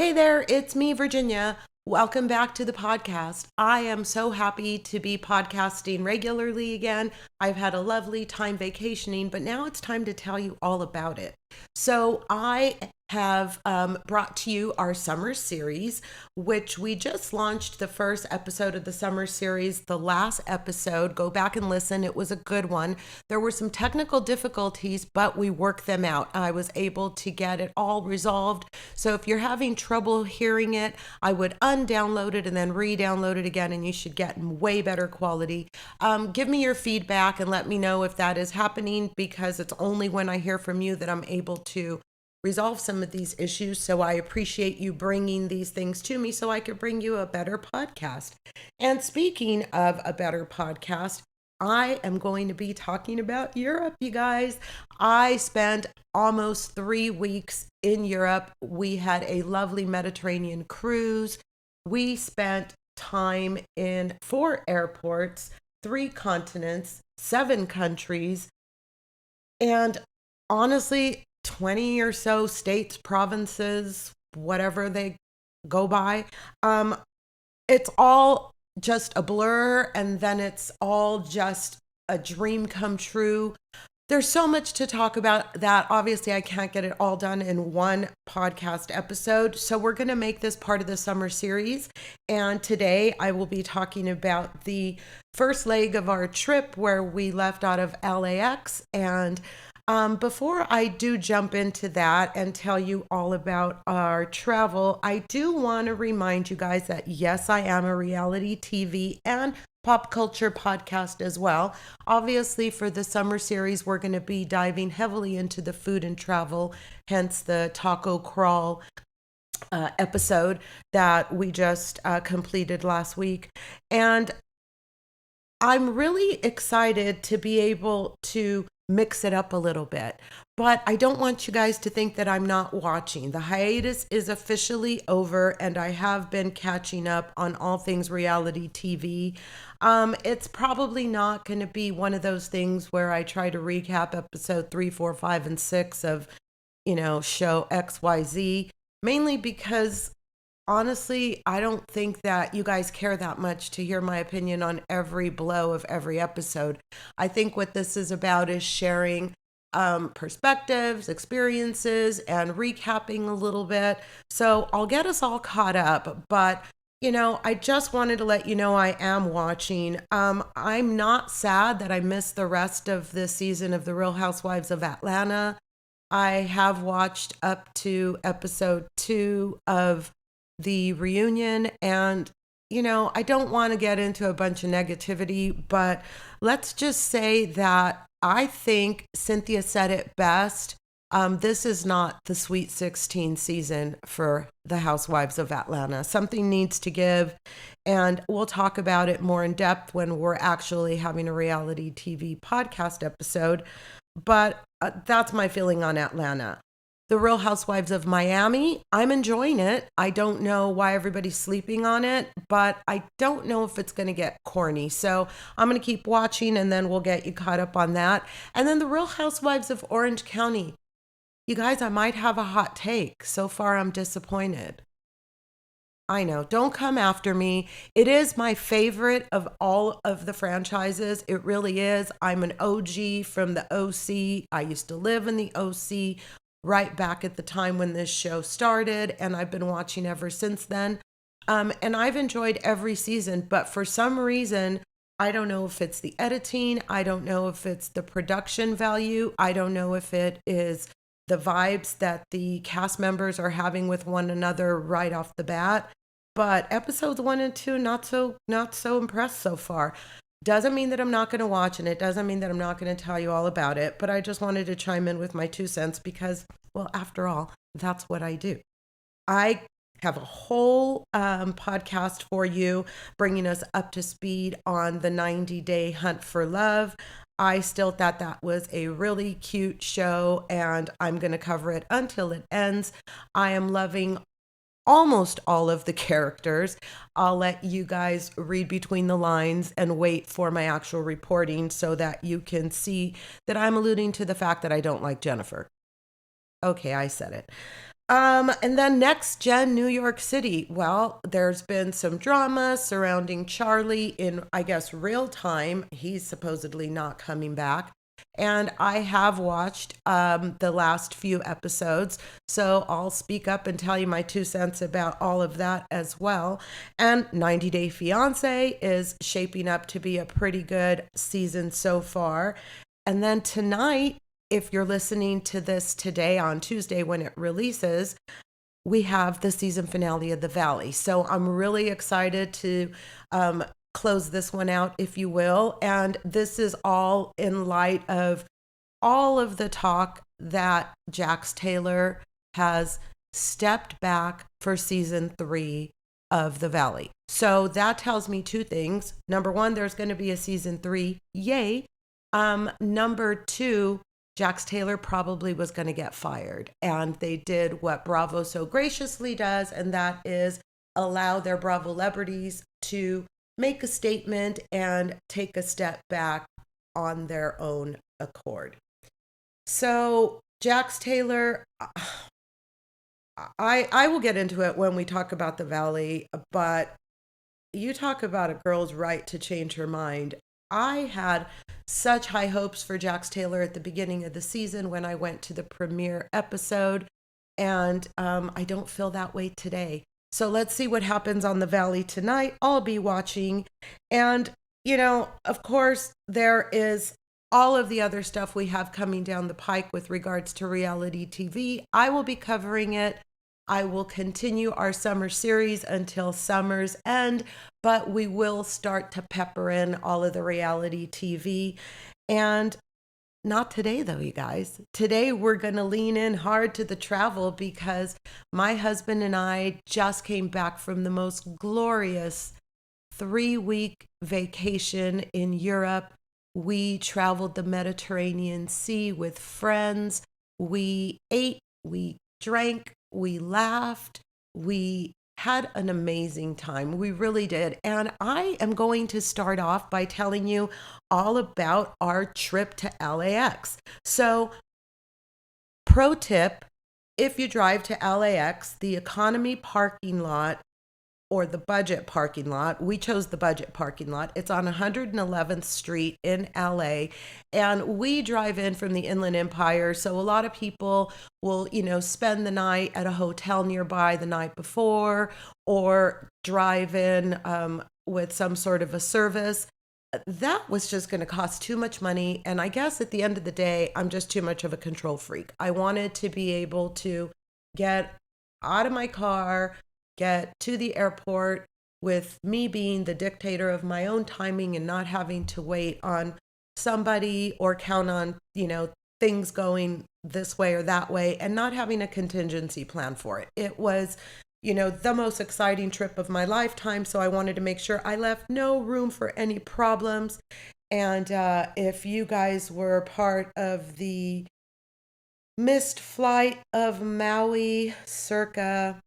Hey there, it's me, Virginia. Welcome back to the podcast. I am so happy to be podcasting regularly again. I've had a lovely time vacationing, but now it's time to tell you all about it. So, I have brought to you our summer series, which we just launched the first episode of the summer series, the last episode. Go back and listen. It was a good one. There were some technical difficulties, but we worked them out. I was able to get it all resolved. So if you're having trouble hearing it, I would undownload it and then re-download it again, and you should get way better quality. Give me your feedback and let me know if that is happening, because it's only when I hear from you that I'm able to resolve some of these issues. So I appreciate you bringing these things to me so I could bring you a better podcast. And speaking of a better podcast, I am going to be talking about Europe, you guys. I spent almost 3 weeks in Europe. We had a lovely Mediterranean cruise. We spent time in 4 airports, 3 continents, 7 countries, and honestly, 20 or so states, provinces, whatever they go by. It's all just a blur, and then it's all just a dream come true. There's so much to talk about that obviously I can't get it all done in one podcast episode. So we're going to make this part of the summer series. And today I will be talking about the first leg of our trip where we left out of LAX. And before I do jump into that and tell you all about our travel, I do want to remind you guys that yes, I am a reality TV and pop culture podcast as well. Obviously, for the summer series, we're going to be diving heavily into the food and travel, hence the taco crawl episode that we just completed last week. And I'm really excited to be able to mix it up a little bit. But I don't want you guys to think that I'm not watching. The hiatus is officially over, and I have been catching up on all things reality TV. It's probably not going to be one of those things where I try to recap episode 3, 4, 5, and 6 of, show XYZ, mainly because honestly, I don't think that you guys care that much to hear my opinion on every blow of every episode. I think what this is about is sharing perspectives, experiences, and recapping a little bit. So I'll get us all caught up. But, I just wanted to let you know I am watching. I'm not sad that I missed the rest of this season of The Real Housewives of Atlanta. I have watched up to episode 2 of the reunion, and I don't want to get into a bunch of negativity, but let's just say that I think Cynthia said it best. This is not the Sweet 16 season for the Housewives of Atlanta. Something needs to give, and we'll talk about it more in depth when we're actually having a reality TV podcast episode. But that's my feeling on Atlanta. The Real Housewives of Miami, I'm enjoying it. I don't know why everybody's sleeping on it, but I don't know if it's going to get corny. So I'm going to keep watching, and then we'll get you caught up on that. And then The Real Housewives of Orange County. You guys, I might have a hot take. So far, I'm disappointed. I know, don't come after me. It is my favorite of all of the franchises. It really is. I'm an OG from the OC. I used to live in the OC right back at the time when this show started, and I've been watching ever since then. And I've enjoyed every season, but for some reason, I don't know if it's the editing, I don't know if it's the production value, I don't know if it is the vibes that the cast members are having with one another right off the bat. But episodes 1 and 2, not so impressed so far. Doesn't mean that I'm not going to watch, and it doesn't mean that I'm not going to tell you all about it, but I just wanted to chime in with my 2 cents because, well, after all, that's what I do. I have a whole podcast for you, bringing us up to speed on the 90-day hunt for love. I still thought that was a really cute show, and I'm going to cover it until it ends. I am loving almost all of the characters. I'll let you guys read between the lines and wait for my actual reporting so that you can see that I'm alluding to the fact that I don't like Jennifer. Okay, I said it. And then next gen New York City. Well, there's been some drama surrounding Charlie in, I guess, real time. He's supposedly not coming back. And I have watched the last few episodes. So I'll speak up and tell you my 2 cents about all of that as well. And 90 Day Fiance is shaping up to be a pretty good season so far. And then tonight, if you're listening to this today on Tuesday when it releases, we have the season finale of The Valley. So I'm really excited to close this one out, if you will. And this is all in light of all of the talk that Jax Taylor has stepped back for season 3 of The Valley. So that tells me two things. Number one, there's going to be a season 3. Yay. Number two, Jax Taylor probably was going to get fired. And they did what Bravo so graciously does, and that is allow their Bravo celebrities to make a statement and take a step back on their own accord. So Jax Taylor, I will get into it when we talk about The Valley, but you talk about a girl's right to change her mind. I had such high hopes for Jax Taylor at the beginning of the season when I went to the premiere episode, and I don't feel that way today. So let's see what happens on The Valley tonight. I'll be watching. And, of course, there is all of the other stuff we have coming down the pike with regards to reality TV. I will be covering it. I will continue our summer series until summer's end, but we will start to pepper in all of the reality TV. And not today, though, you guys. Today, we're going to lean in hard to the travel because my husband and I just came back from the most glorious 3-week vacation in Europe. We traveled the Mediterranean Sea with friends. We ate, we drank, we laughed, we had an amazing time. We really did. And I am going to start off by telling you all about our trip to LAX. So, pro tip, if you drive to LAX, the economy parking lot or the budget parking lot. We chose the budget parking lot. It's on 111th Street in LA. And we drive in from the Inland Empire. So a lot of people will, spend the night at a hotel nearby the night before or drive in with some sort of a service. That was just going to cost too much money. And I guess at the end of the day, I'm just too much of a control freak. I wanted to be able to get out of my car, get to the airport with me being the dictator of my own timing and not having to wait on somebody or count on, things going this way or that way and not having a contingency plan for it. It was, the most exciting trip of my lifetime. So I wanted to make sure I left no room for any problems. And if you guys were part of the missed flight of Maui circa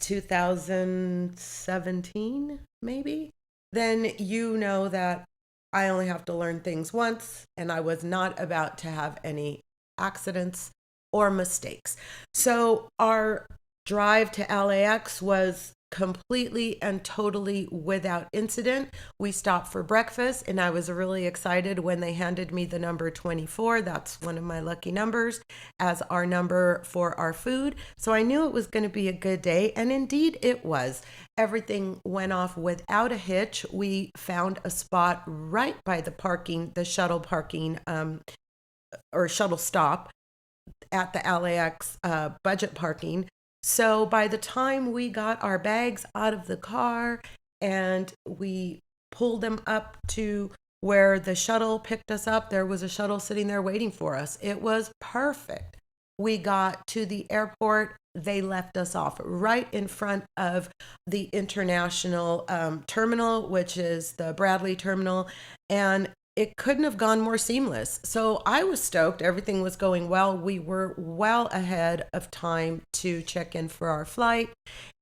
2017, maybe, then you know that I only have to learn things once, and I was not about to have any accidents or mistakes. So our drive to LAX was completely and totally without incident. We stopped for breakfast, and I was really excited when they handed me the number 24. That's one of my lucky numbers as our number for our food. So I knew it was going to be a good day, and indeed it was. Everything went off without a hitch. We found a spot right by the shuttle parking or shuttle stop at the LAX budget parking. So by the time we got our bags out of the car and we pulled them up to where the shuttle picked us up, there was a shuttle sitting there waiting for us. It was perfect. We got to the airport. They left us off right in front of the international terminal, which is the Bradley terminal. And it couldn't have gone more seamless. So I was stoked. Everything was going well. We were well ahead of time to check in for our flight.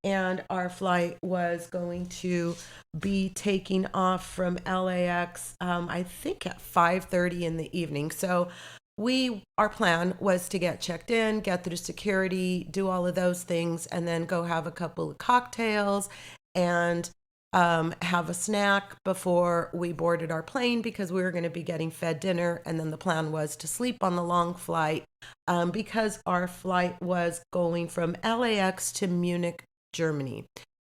And our flight was going to be taking off from LAX, I think at 5:30 in the evening. So our plan was to get checked in, get through security, do all of those things, and then go have a couple of cocktails and have a snack before we boarded our plane because we were going to be getting fed dinner. And then the plan was to sleep on the long flight because our flight was going from LAX to Munich, Germany.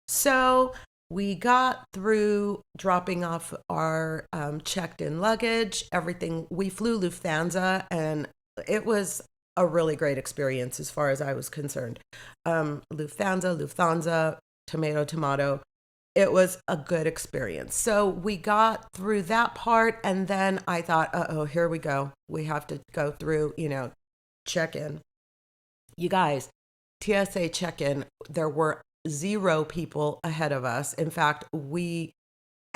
So we got through dropping off our checked in luggage, everything. We flew Lufthansa, and it was a really great experience as far as I was concerned. Lufthansa, tomato. It was a good experience. So we got through that part, and then I thought, oh, here we go. We have to go through, check in. You guys, TSA check in, there were 0 people ahead of us. In fact, we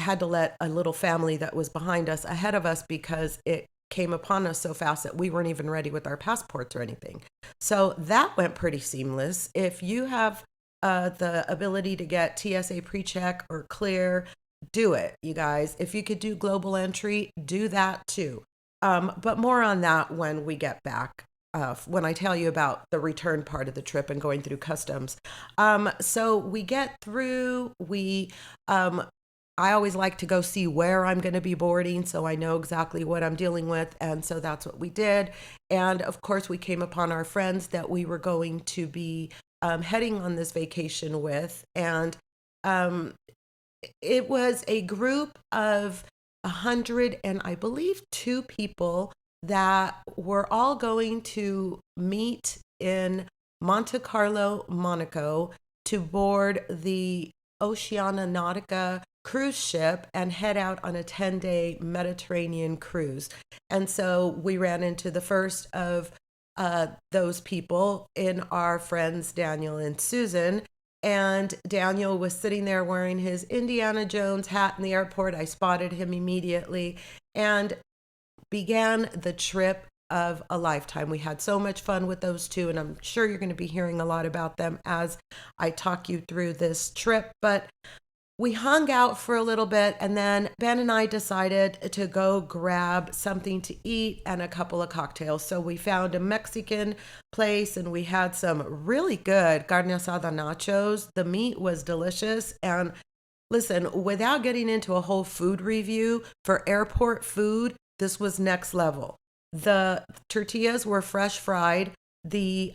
had to let a little family that was behind us ahead of us because it came upon us so fast that we weren't even ready with our passports or anything. So that went pretty seamless. If you have the ability to get TSA pre-check or clear, do it, you guys. If you could do global entry, do that too. But more on that when we get back. When I tell you about the return part of the trip and going through customs. So we get through, I always like to go see where I'm going to be boarding so I know exactly what I'm dealing with. And so that's what we did. And of course, we came upon our friends that we were going to be heading on this vacation with. And it was a group of 100 and I believe 2 people that were all going to meet in Monte Carlo, Monaco to board the Oceania Nautica cruise ship and head out on a 10-day Mediterranean cruise. And so we ran into the first of those people in our friends Daniel and Susan. And Daniel was sitting there wearing his Indiana Jones hat in the airport. I spotted him immediately and began the trip of a lifetime. We had so much fun with those 2, and I'm sure you're going to be hearing a lot about them as I talk you through this trip. But we hung out for a little bit, and then Ben and I decided to go grab something to eat and a couple of cocktails. So we found a Mexican place, and we had some really good carne asada nachos. The meat was delicious. And listen, without getting into a whole food review, for airport food, this was next level. The tortillas were fresh fried. The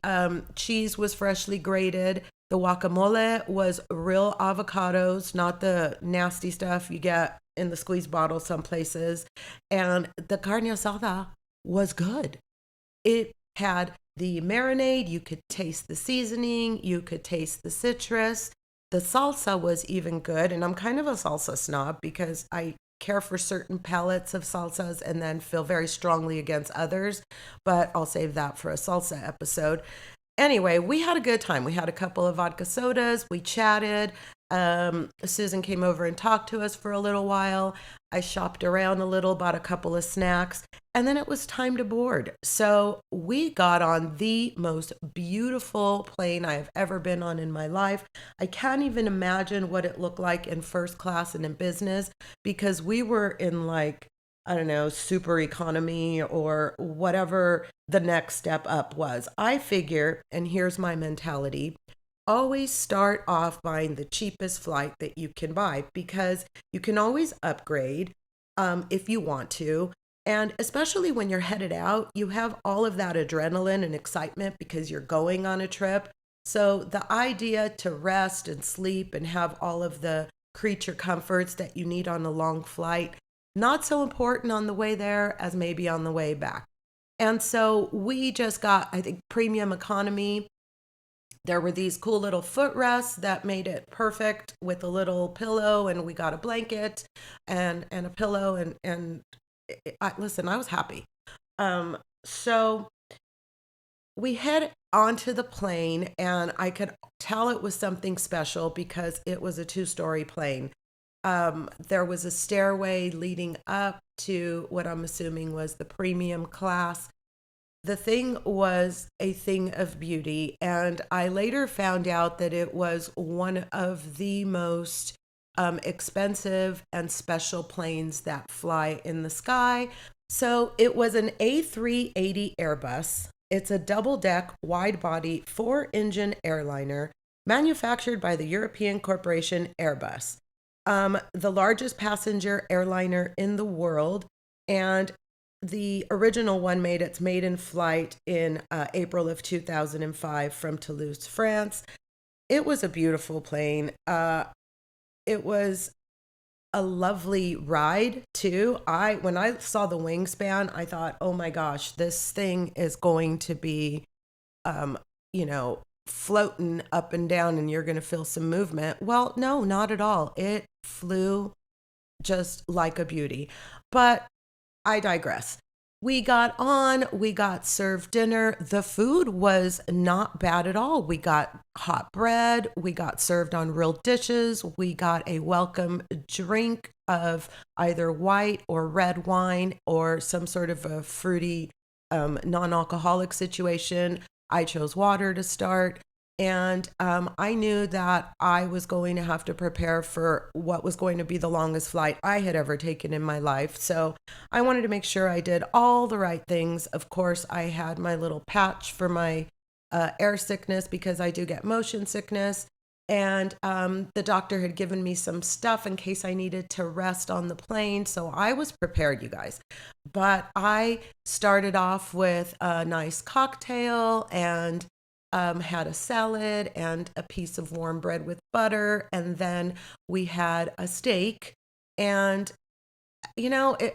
cheese was freshly grated. The guacamole was real avocados, not the nasty stuff you get in the squeeze bottle some places. And the carne asada was good. It had the marinade. You could taste the seasoning. You could taste the citrus. The salsa was even good. And I'm kind of a salsa snob because I care for certain palettes of salsas and then feel very strongly against others. But I'll save that for a salsa episode. Anyway, we had a good time. We had a couple of vodka sodas. We chatted. Susan came over and talked to us for a little while. I shopped around a little, bought a couple of snacks, and then it was time to board. So we got on the most beautiful plane I have ever been on in my life. I can't even imagine what it looked like in first class and in business because we were in I don't know, super economy or whatever the next step up was. I figure, and here's my mentality, always start off buying the cheapest flight that you can buy because you can always upgrade if you want to. And especially when you're headed out, you have all of that adrenaline and excitement because you're going on a trip. So the idea to rest and sleep and have all of the creature comforts that you need on a long flight, not so important on the way there as maybe on the way back. And so we just got, I think, premium economy. There were these cool little footrests that made it perfect with a little pillow, and we got a blanket and a pillow. Listen, I was happy. So we head onto the plane, and I could tell it was something special because it was a 2-story plane. There was a stairway leading up to what I'm assuming was the premium class. The thing was a thing of beauty, and I later found out that it was one of the most expensive and special planes that fly in the sky. So it was an A380 Airbus. It's a double deck, wide body, four engine airliner manufactured by the European corporation Airbus, the largest passenger airliner in the world. And the original one made its maiden flight in April of 2005 from Toulouse, France. It was a beautiful plane. It was a lovely ride too. When I saw the wingspan, I thought, "Oh my gosh, this thing is going to be um, floating up and down and you're going to feel some movement." Well, no, not at all. It flew just like a beauty. But I digress. We got served dinner. The food was not bad at all. We got hot bread, we got served on real dishes, we got a welcome drink of either white or red wine or some sort of a fruity non alcoholic situation. I chose water to start. And I knew that I was going to have to prepare for what was going to be the longest flight I had ever taken in my life. So I wanted to make sure I did all the right things. Of course, I had my little patch for my air sickness because I do get motion sickness. And the doctor had given me some stuff in case I needed to rest on the plane. So I was prepared, you guys. But I started off with a nice cocktail and had a salad and a piece of warm bread with butter. And then we had a steak. And,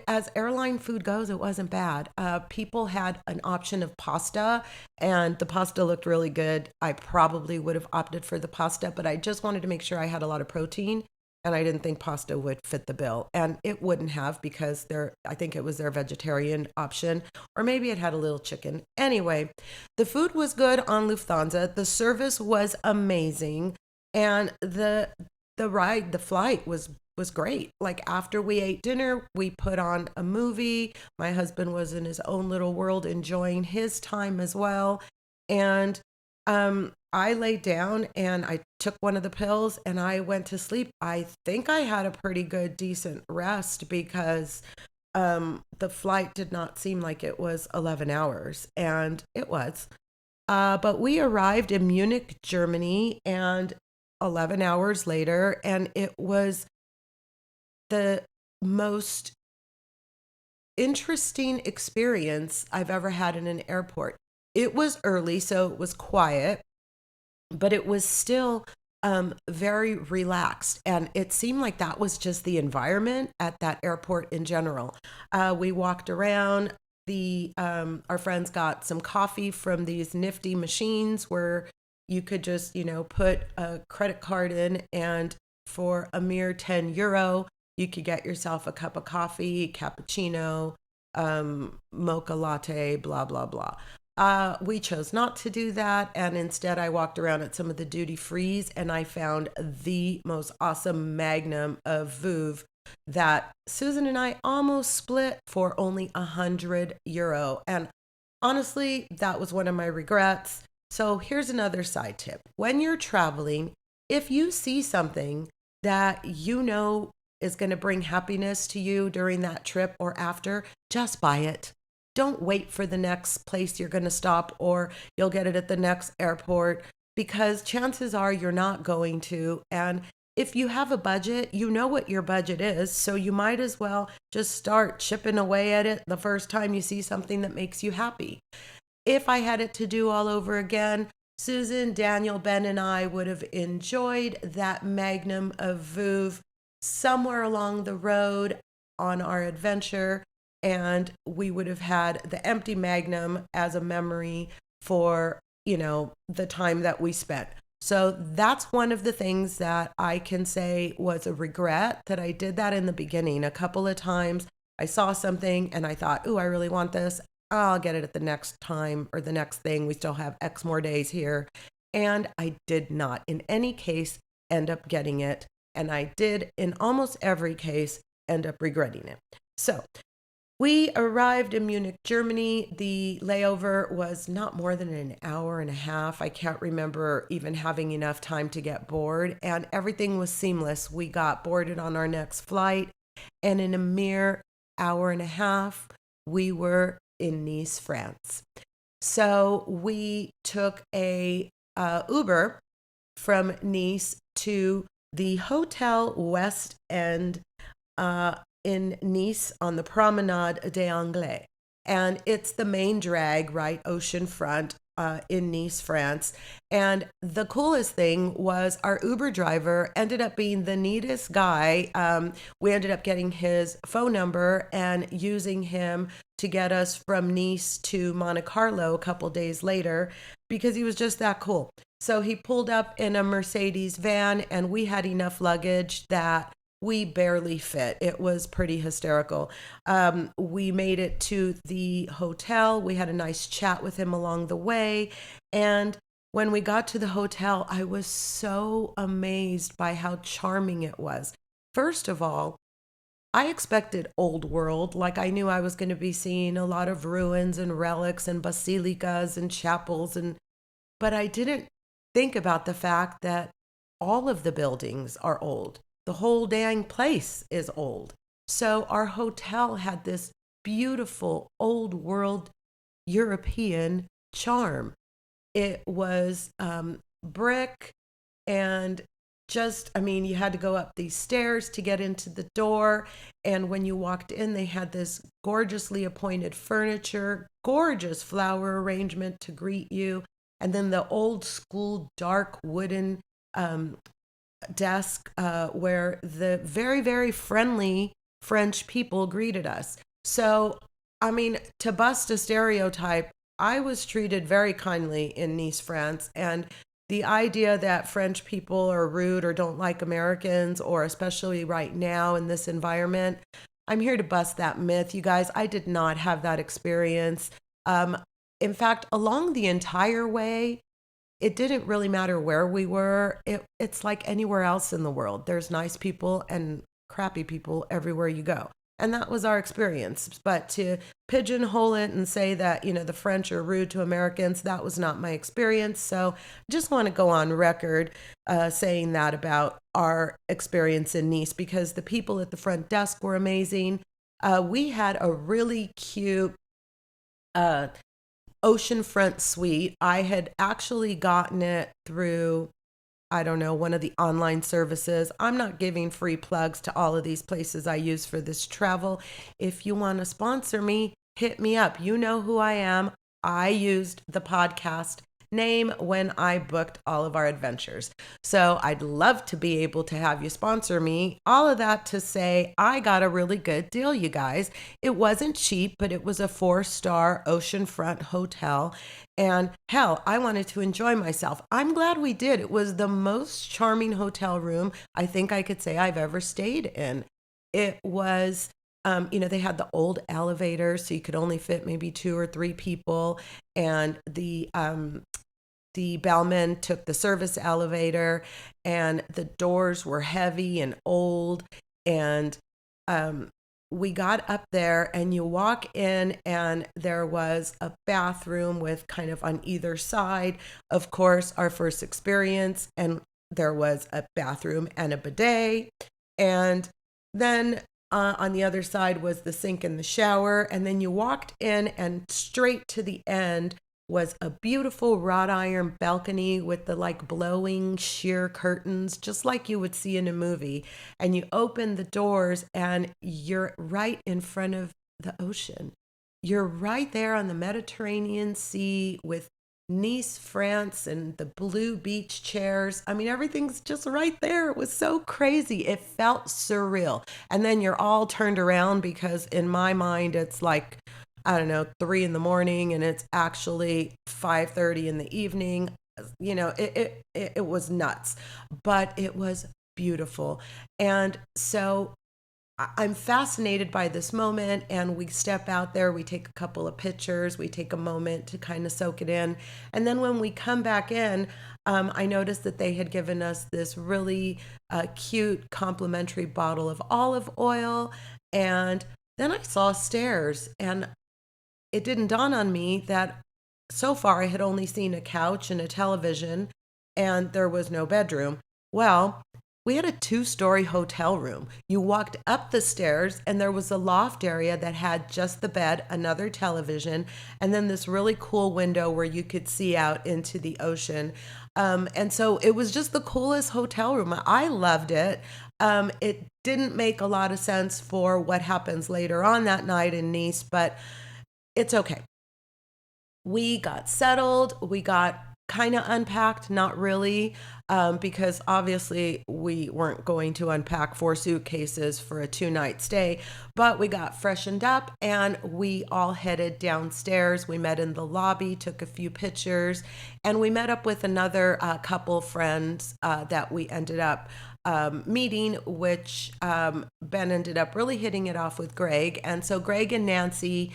as airline food goes, it wasn't bad. People had an option of pasta, and the pasta looked really good. I probably would have opted for the pasta, but I just wanted to make sure I had a lot of protein. And I didn't think pasta would fit the bill. And it wouldn't have because I think it was their vegetarian option, or maybe it had a little chicken. Anyway, the food was good on Lufthansa. The service was amazing. And the flight was great. Like after we ate dinner, we put on a movie. My husband was in his own little world enjoying his time as well. And I laid down and I took one of the pills and I went to sleep. I think I had a pretty good, decent rest because the flight did not seem like it was 11 hours, and it was. But we arrived in Munich, Germany, and 11 hours later, and it was the most interesting experience I've ever had in an airport. It was early, so it was quiet, but it was still very relaxed. And it seemed like that was just the environment at that airport in general. We walked around. Our friends got some coffee from these nifty machines where you could just, put a credit card in, and for a mere €10, you could get yourself a cup of coffee, cappuccino, mocha latte, blah, blah, blah. We chose not to do that. And instead, I walked around at some of the duty frees and I found the most awesome magnum of Veuve that Susan and I almost split for only €100. And honestly, that was one of my regrets. So here's another side tip. When you're traveling, if you see something that is going to bring happiness to you during that trip or after, just buy it. Don't wait for the next place you're going to stop, or you'll get it at the next airport, because chances are you're not going to. And if you have a budget, you know what your budget is. So you might as well just start chipping away at it the first time you see something that makes you happy. If I had it to do all over again, Susan, Daniel, Ben, and I would have enjoyed that magnum of Veuve somewhere along the road on our adventure, and we would have had the empty magnum as a memory for, the time that we spent. So that's one of the things that I can say was a regret, that I did that in the beginning. A couple of times I saw something and I thought, "Ooh, I really want this. I'll get it at the next time or the next thing. We still have X more days here." And I did not, in any case, end up getting it. And I did, in almost every case, end up regretting it. So we arrived in Munich, Germany. The layover was not more than an hour and a half. I can't remember even having enough time to get bored, and everything was seamless. We got boarded on our next flight, and in a mere hour and a half, we were in Nice, France. So we took a Uber from Nice to the Hotel West End in Nice on the Promenade des Anglais. And it's the main drag, right? Oceanfront in Nice, France. And the coolest thing was our Uber driver ended up being the neatest guy. We ended up getting his phone number and using him to get us from Nice to Monte Carlo a couple days later because he was just that cool. So he pulled up in a Mercedes van, and we had enough luggage that we barely fit. It was pretty hysterical. We made it to the hotel. We had a nice chat with him along the way. And when we got to the hotel, I was so amazed by how charming it was. First of all, I expected old world, like I knew I was going to be seeing a lot of ruins and relics and basilicas and chapels, but I didn't think about the fact that all of the buildings are old. The whole dang place is old. So our hotel had this beautiful old world European charm. It was brick and just, I mean, you had to go up these stairs to get into the door. And when you walked in, they had this gorgeously appointed furniture, gorgeous flower arrangement to greet you. And then the old school dark wooden desk where the very, very friendly French people greeted us. So, I mean, to bust a stereotype, I was treated very kindly in Nice, France. And the idea that French people are rude or don't like Americans, or especially right now in this environment, I'm here to bust that myth. You guys, I did not have that experience. Um, in fact, along the entire way, it didn't really matter where we were. It's like anywhere else in the world. There's nice people and crappy people everywhere you go. And that was our experience. But to pigeonhole it and say that, the French are rude to Americans, that was not my experience. So just want to go on record saying that about our experience in Nice, because the people at the front desk were amazing. We had a really cute oceanfront suite. I had actually gotten it through, I don't know, one of the online services. I'm not giving free plugs to all of these places I use for this travel. If you want to sponsor me, hit me up. You know who I am. I used the podcast name when I booked all of our adventures. So I'd love to be able to have you sponsor me. All of that to say, I got a really good deal, you guys. It wasn't cheap, but it was a 4-star oceanfront hotel. And hell, I wanted to enjoy myself. I'm glad we did. It was the most charming hotel room I think I could say I've ever stayed in. It was they had the old elevator, so you could only fit maybe 2 or 3 people, and the bellman took the service elevator, and the doors were heavy and old, and we got up there, and you walk in, and there was a bathroom with kind of on either side, of course, our first experience, and there was a bathroom and a bidet, and then on the other side was the sink and the shower. And then you walked in, and straight to the end was a beautiful wrought iron balcony with the like blowing sheer curtains, just like you would see in a movie. And you open the doors, and you're right in front of the ocean. You're right there on the Mediterranean Sea with Nice, France, and the blue beach chairs. I mean, everything's just right there. It was so crazy. It felt surreal. And then you're all turned around because in my mind, it's like, I don't know, 3 in the morning, and it's actually 5:30 in the evening. It was nuts, but it was beautiful. And so I'm fascinated by this moment, and we step out there, we take a couple of pictures, we take a moment to kind of soak it in. And then when we come back in, I noticed that they had given us this really cute complimentary bottle of olive oil. And then I saw stairs, and it didn't dawn on me that so far I had only seen a couch and a television, and there was no bedroom. Well, We had a two-story hotel room. You walked up the stairs, and there was a loft area that had just the bed, another television, and then this really cool window where you could see out into the ocean. And so it was just the coolest hotel room. I loved it. It didn't make a lot of sense for what happens later on that night in Nice, but it's okay. We got settled. We got kind of unpacked, not really, because obviously we weren't going to unpack 4 suitcases for a 2 night stay, but we got freshened up and we all headed downstairs. We met in the lobby, took a few pictures, and we met up with another couple friends that we ended up meeting, which Ben ended up really hitting it off with Greg. And so Greg and Nancy,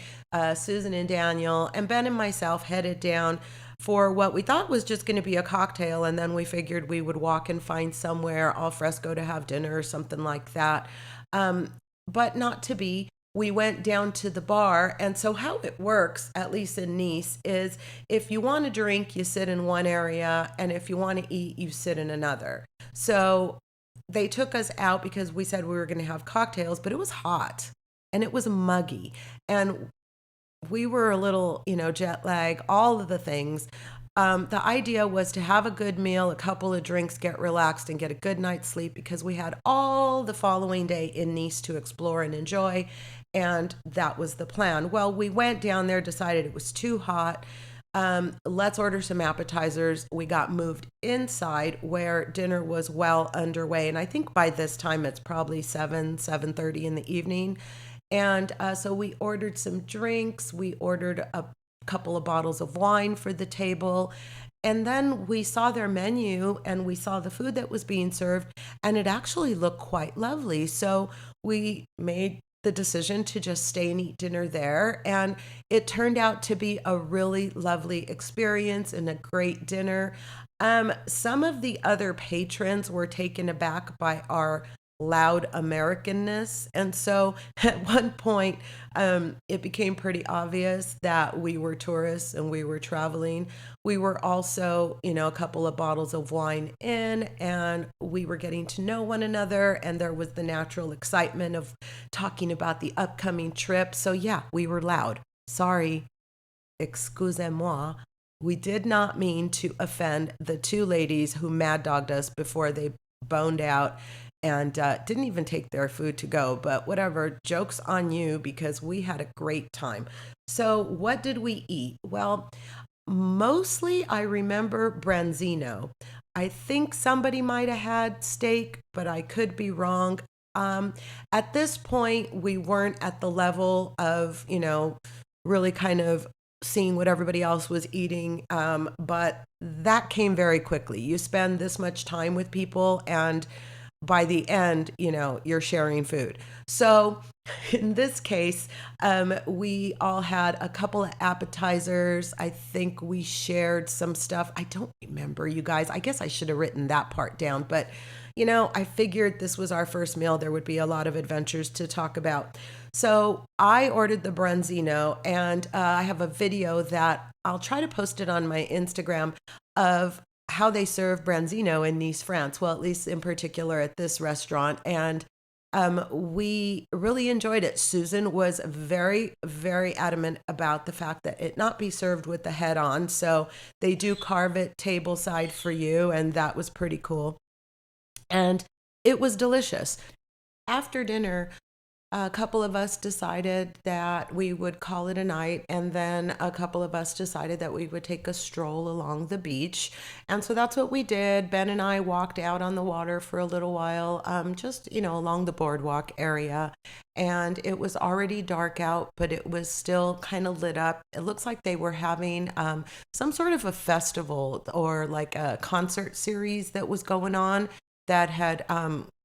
Susan and Daniel, and Ben and myself headed down for what we thought was just going to be a cocktail. And then we figured we would walk and find somewhere al fresco to have dinner or something like that. But not to be. We went down to the bar. And so, how it works, at least in Nice, is if you want to drink, you sit in one area. And if you want to eat, you sit in another. So, they took us out because we said we were going to have cocktails, but it was hot and it was muggy. And we were a little, jet lag, all of the things. The idea was to have a good meal, a couple of drinks, get relaxed, and get a good night's sleep because we had all the following day in Nice to explore and enjoy. And that was the plan. Well, we went down there, decided it was too hot. Let's order some appetizers. We got moved inside where dinner was well underway. And I think by this time it's probably 7:30 in the evening. And so we ordered some drinks. We ordered a couple of bottles of wine for the table. And then we saw their menu and we saw the food that was being served, and it actually looked quite lovely. So we made the decision to just stay and eat dinner there. And it turned out to be a really lovely experience and a great dinner. Some of the other patrons were taken aback by our loud Americanness. And so at one point, it became pretty obvious that we were tourists and we were traveling. We were also, a couple of bottles of wine in, and we were getting to know one another. And there was the natural excitement of talking about the upcoming trip. So yeah, we were loud. Sorry, excusez-moi. We did not mean to offend the two ladies who mad dogged us before they boned out and didn't even take their food to go. But whatever, joke's on you because we had a great time. So what did we eat? Well, mostly I remember branzino. I think somebody might have had steak, but I could be wrong. At this point, we weren't at the level of, really kind of seeing what everybody else was eating. But that came very quickly. You spend this much time with people, and by the end, you're sharing food. So in this case, we all had a couple of appetizers. I think we shared some stuff. I don't remember, you guys. I guess I should have written that part down. But, I figured this was our first meal. There would be a lot of adventures to talk about. So I ordered the branzino, and I have a video that I'll try to post it on my Instagram of how they serve branzino in Nice, France. Well, at least in particular at this restaurant. And we really enjoyed it. Susan was very, very adamant about the fact that it not be served with the head on. So they do carve it table side for you. And that was pretty cool. And it was delicious. After dinner, a couple of us decided that we would call it a night, and then a couple of us decided that we would take a stroll along the beach. And so that's what we did. Ben and I walked out on the water for a little while, just, along the boardwalk area. And it was already dark out, but it was still kind of lit up. It looks like they were having some sort of a festival or like a concert series that was going on that had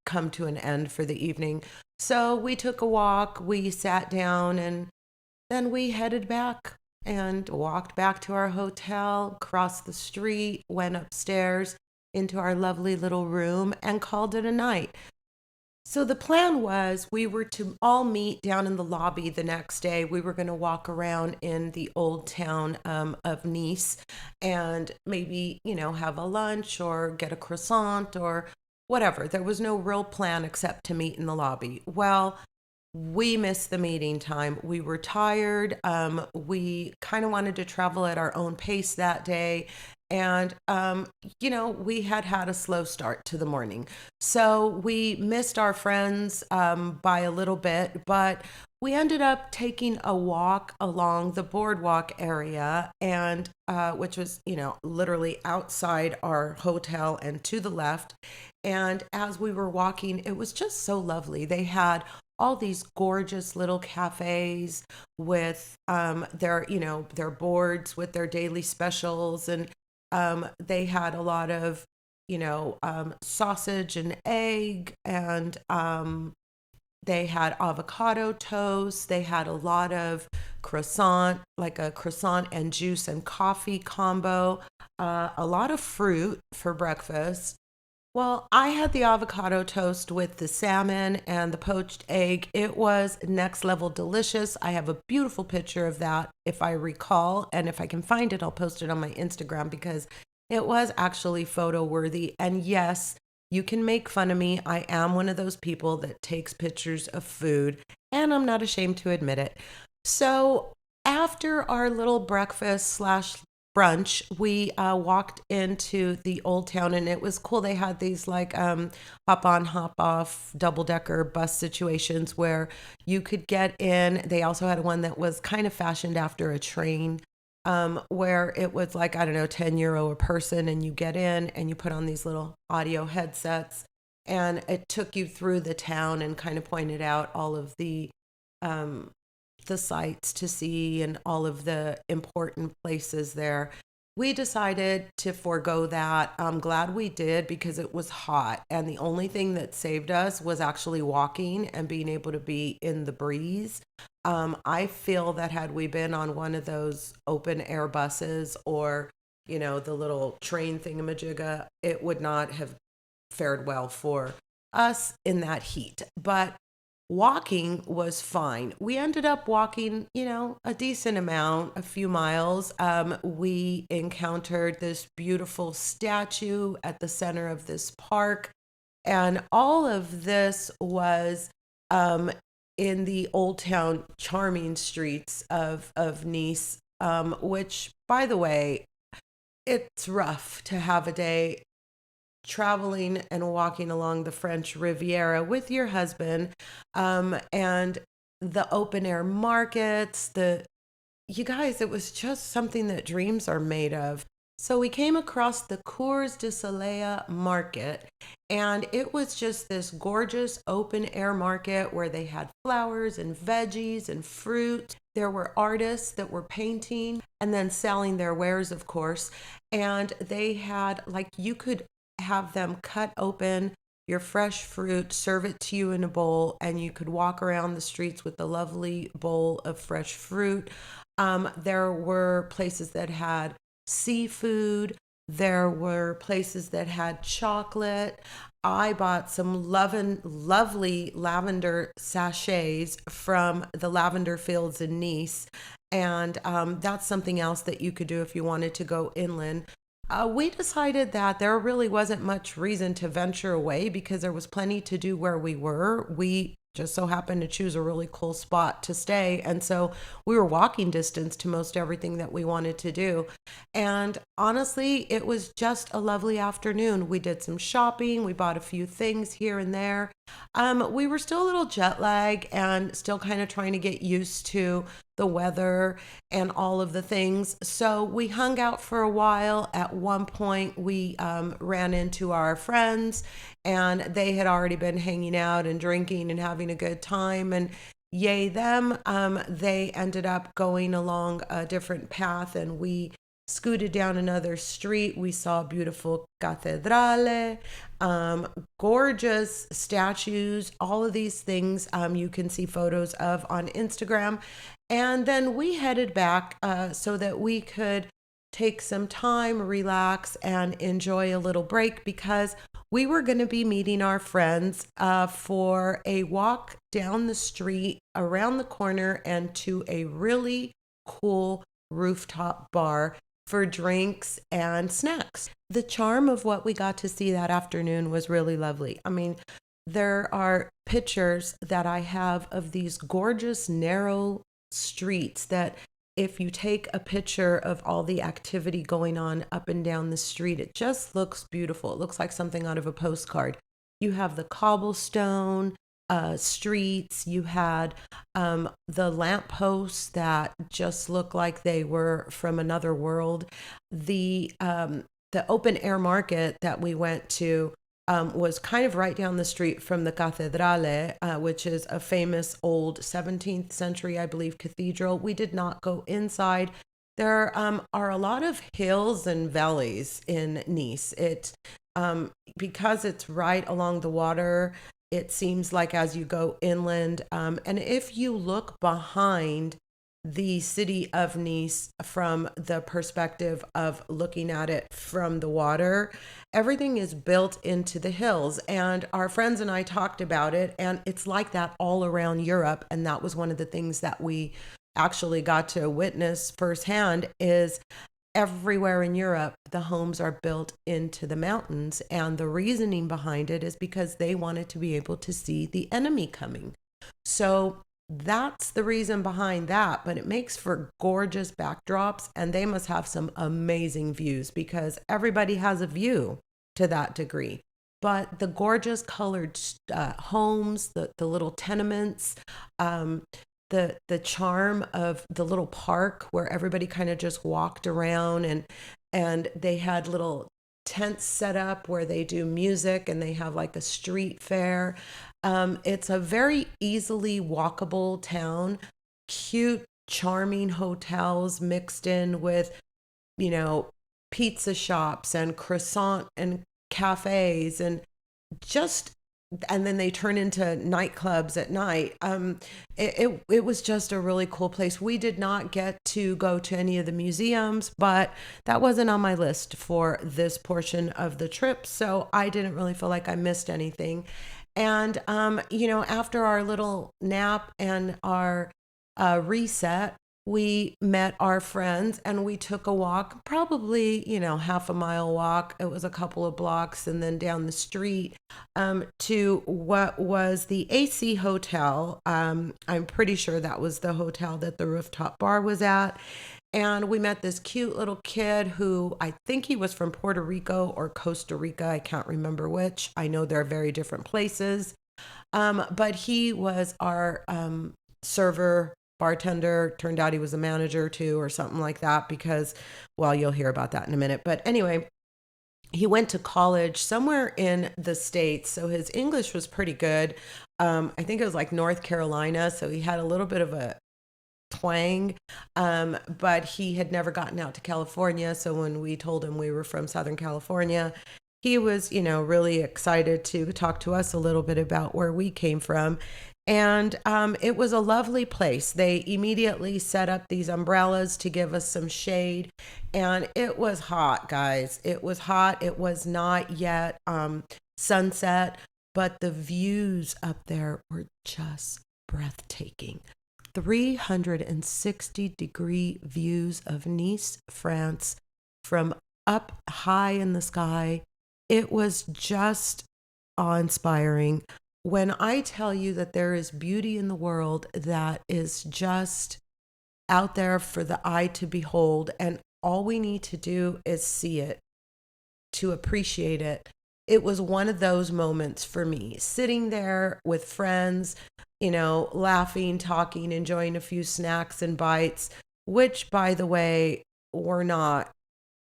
come to an end for the evening. So we took a walk, we sat down, and then we headed back and walked back to our hotel, crossed the street, went upstairs into our lovely little room, and called it a night. So the plan was we were to all meet down in the lobby the next day. We were going to walk around in the old town of Nice and maybe, have a lunch or get a croissant or whatever. There was no real plan except to meet in the lobby. Well, we missed the meeting time. We were tired. We kind of wanted to travel at our own pace that day. And, we had a slow start to the morning. So we missed our friends by a little bit, but we ended up taking a walk along the boardwalk area, and which was, literally outside our hotel and to the left. And as we were walking, it was just so lovely. They had all these gorgeous little cafes with their boards with their daily specials, and they had a lot of sausage and egg, and they had avocado toast. They had a lot of croissant, like a croissant and juice and coffee combo, a lot of fruit for breakfast. Well, I had the avocado toast with the salmon and the poached egg. It was next level delicious. I have a beautiful picture of that if I recall. And if I can find it, I'll post it on my Instagram because it was actually photo worthy. And yes, you can make fun of me. I am one of those people that takes pictures of food, and I'm not ashamed to admit it. So after our little breakfast slash brunch, we walked into the old town, and it was cool. They had these like hop on, hop off double decker bus situations where you could get in. They also had one that was kind of fashioned after a train, where it was like, I don't know, €10 a person, and you get in and you put on these little audio headsets, and it took you through the town and kind of pointed out all of um, the sights to see and all of the important places there. We decided to forego that. I'm glad we did because it was hot. And the only thing that saved us was actually walking and being able to be in the breeze. I feel that had we been on one of those open air buses or, the little train thingamajigga, it would not have fared well for us in that heat. But walking was fine. We ended up walking, a decent amount, a few miles. We encountered this beautiful statue at the center of this park. And all of this was in the old town, charming streets of Nice, which, by the way, it's rough to have a day traveling and walking along the French Riviera with your husband, and the open air markets, you guys, it was just something that dreams are made of. So we came across the Cours de Soleil market, and it was just this gorgeous open air market where they had flowers and veggies and fruit. There were artists that were painting and then selling their wares, of course. And they had, like, you could have them cut open your fresh fruit, serve it to you in a bowl, and you could walk around the streets with a lovely bowl of fresh fruit. There were places that had seafood. There were places that had chocolate. I bought some lovely lavender sachets from the lavender fields in Nice. And that's something else that you could do if you wanted to go inland. We decided that there really wasn't much reason to venture away because there was plenty to do where we were. We just so happened to choose a really cool spot to stay. And so we were walking distance to most everything that we wanted to do. And honestly, it was just a lovely afternoon. We did some shopping. We bought a few things here and there. We were still a little jet lagged and still kind of trying to get used to the weather and all of the things. So we hung out for a while. At one point, we ran into our friends, and they had already been hanging out and drinking and having a good time. And yay them, they ended up going along a different path, and we scooted down another street. We saw beautiful cathedrale, gorgeous statues, all of these things you can see photos of on Instagram. And then we headed back so that we could take some time, relax, and enjoy a little break because we were going to be meeting our friends for a walk down the street, around the corner, and to a really cool rooftop bar for drinks and snacks. The charm of what we got to see that afternoon was really lovely. I mean, there are pictures that I have of these gorgeous narrow streets that if you take a picture of all the activity going on up and down the street, it just looks beautiful. It looks like something out of a postcard. You have the cobblestone streets. You had the lampposts that just look like they were from another world. The open air market that we went to was kind of right down the street from the Cathedrale, which is a famous old 17th century, I believe, cathedral. We did not go inside. There are a lot of hills and valleys in Nice. Because it's right along the water, it seems like as you go inland, and if you look behind the city of Nice from the perspective of looking at it from the water, everything is built into the hills. And our friends and I talked about it, and it's like that all around Europe. And that was one of the things that we actually got to witness firsthand is everywhere in Europe, the homes are built into the mountains. And the reasoning behind it is because they wanted to be able to see the enemy coming. So that's the reason behind that. But it makes for gorgeous backdrops, and they must have some amazing views because everybody has a view to that degree. But the gorgeous colored homes, the little tenements, the charm of the little park where everybody kind of just walked around, and they had little tents set up where they do music and they have like a street fair. It's a very easily walkable town, cute, charming hotels mixed in with, you know, pizza shops and croissant and cafes and just and then they turn into nightclubs at night. It was just a really cool place. We did not get to go to any of the museums, but that wasn't on my list for this portion of the trip, so I didn't really feel like I missed anything. And after our little nap and our reset, we met our friends and we took a walk, probably, half a mile walk. It was a couple of blocks and then down the street to what was the AC Hotel. I'm pretty sure that was the hotel that the rooftop bar was at. And we met this cute little kid who I think he was from Puerto Rico or Costa Rica. I can't remember which. I know they're very different places. But he was our server bartender. Turned out he was a manager too or something like that because, well, you'll hear about that in a minute. But anyway, he went to college somewhere in the States, so his English was pretty good. I think it was like North Carolina, so he had a little bit of a twang, but he had never gotten out to California. So when we told him we were from Southern California, he was, really excited to talk to us a little bit about where we came from. And it was a lovely place. They immediately set up these umbrellas to give us some shade. And it was hot, guys. It was hot. It was not yet sunset, but the views up there were just breathtaking. 360-degree views of Nice, France, from up high in the sky. It was just awe-inspiring. When I tell you that there is beauty in the world that is just out there for the eye to behold, and all we need to do is see it to appreciate it. It was one of those moments for me, sitting there with friends, laughing, talking, enjoying a few snacks and bites, which, by the way, were not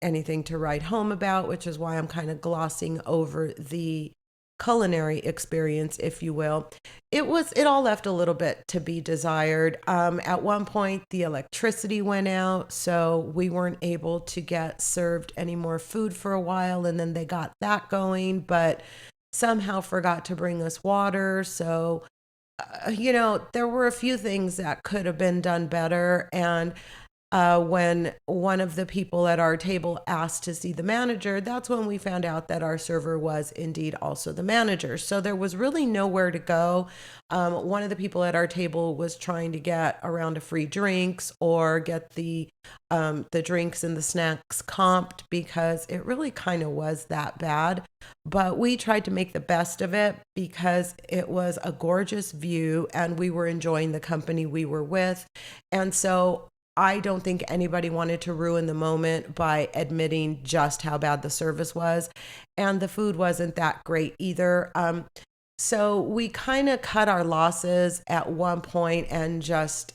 anything to write home about, which is why I'm kind of glossing over the culinary experience, if you will. It all left a little bit to be desired. At one point, the electricity went out, so we weren't able to get served any more food for a while, and then they got that going, but somehow forgot to bring us water. So there were a few things that could have been done better. And when one of the people at our table asked to see the manager, that's when we found out that our server was indeed also the manager. So there was really nowhere to go. One of the people at our table was trying to get a round of free drinks or get the drinks and the snacks comped because it really kind of was that bad. But we tried to make the best of it because it was a gorgeous view and we were enjoying the company we were with. And so I don't think anybody wanted to ruin the moment by admitting just how bad the service was. And the food wasn't that great either. So we kind of cut our losses at one point and just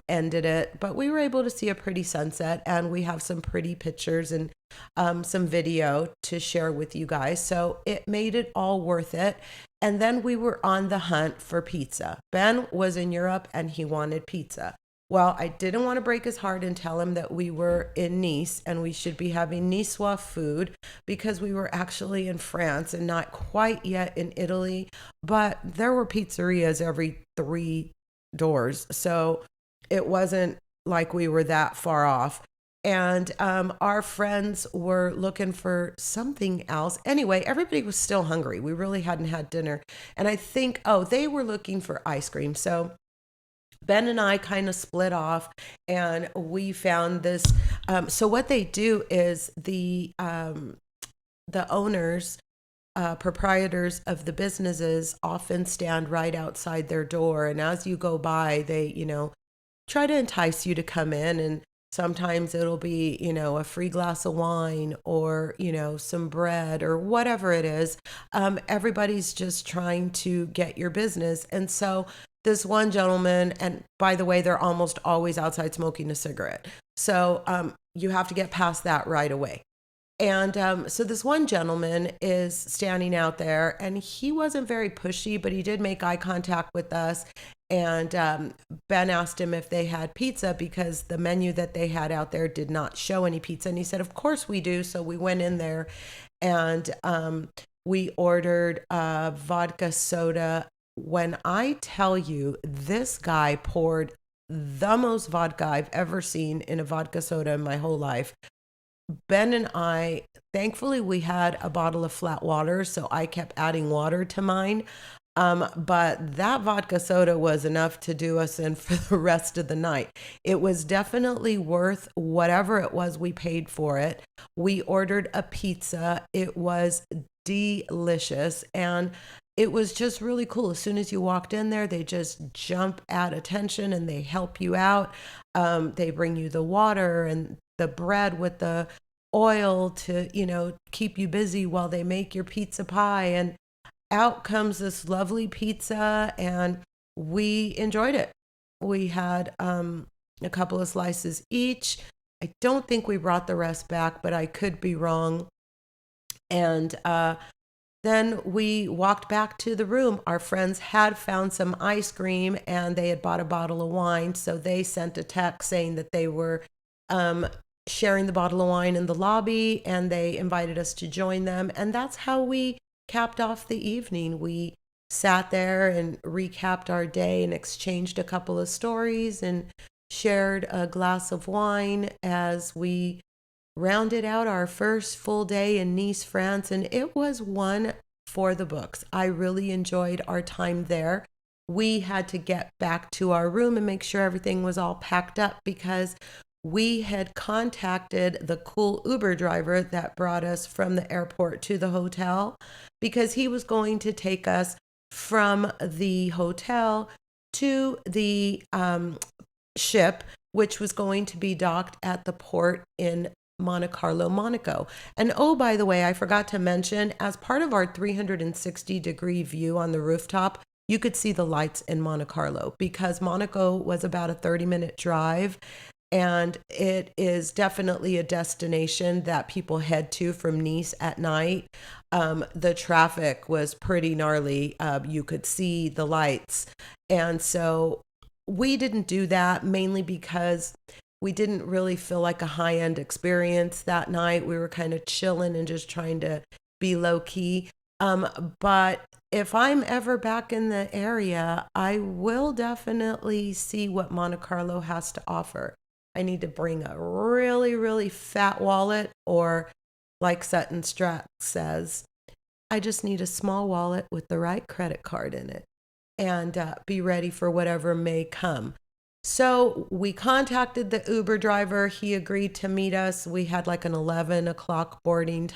ended it. But we were able to see a pretty sunset, and we have some pretty pictures and some video to share with you guys. So it made it all worth it. And then we were on the hunt for pizza. Ben was in Europe and he wanted pizza. Well, I didn't want to break his heart and tell him that we were in Nice and we should be having Niçois food because we were actually in France and not quite yet in Italy, but there were pizzerias every 3 doors. So it wasn't like we were that far off. And our friends were looking for something else. Anyway, everybody was still hungry. We really hadn't had dinner. And I think, oh, they were looking for ice cream. So Ben and I kind of split off and we found this. So what they do is the owners, proprietors of the businesses often stand right outside their door. And as you go by, they, try to entice you to come in. And sometimes it'll be, a free glass of wine or, some bread or whatever it is. Everybody's just trying to get your business. And so this one gentleman, and by the way, they're almost always outside smoking a cigarette. So you have to get past that right away. And so this one gentleman is standing out there and he wasn't very pushy, but he did make eye contact with us. And Ben asked him if they had pizza because the menu that they had out there did not show any pizza. And he said, of course we do. So we went in there and we ordered vodka soda. When I tell you, this guy poured the most vodka I've ever seen in a vodka soda in my whole life. Ben and I, thankfully, we had a bottle of flat water, so I kept adding water to mine. But that vodka soda was enough to do us in for the rest of the night. It was definitely worth whatever it was we paid for it. We ordered a pizza. It was delicious. And it was just really cool. As soon as you walked in there, they just jump at attention and they help you out. They bring you the water and the bread with the oil to, keep you busy while they make your pizza pie. And out comes this lovely pizza and we enjoyed it. We had a couple of slices each. I don't think we brought the rest back, but I could be wrong. And then we walked back to the room. Our friends had found some ice cream and they had bought a bottle of wine. So they sent a text saying that they were sharing the bottle of wine in the lobby and they invited us to join them. And that's how we capped off the evening. We sat there and recapped our day and exchanged a couple of stories and shared a glass of wine as we rounded out our first full day in Nice, France, and it was one for the books. I really enjoyed our time there. We had to get back to our room and make sure everything was all packed up because we had contacted the cool Uber driver that brought us from the airport to the hotel because he was going to take us from the hotel to the ship, which was going to be docked at the port in Monte Carlo, Monaco. And oh, by the way, I forgot to mention, as part of our 360-degree view on the rooftop, you could see the lights in Monte Carlo because Monaco was about a 30-minute drive. And it is definitely a destination that people head to from Nice at night. The traffic was pretty gnarly. You could see the lights. And so we didn't do that mainly because we didn't really feel like a high-end experience that night. We were kind of chilling and just trying to be low-key. But if I'm ever back in the area, I will definitely see what Monte Carlo has to offer. I need to bring a really, really fat wallet, or like Sutton Strack says, I just need a small wallet with the right credit card in it, and be ready for whatever may come. So we contacted the Uber driver. He agreed to meet us. We had like an 11 o'clock boarding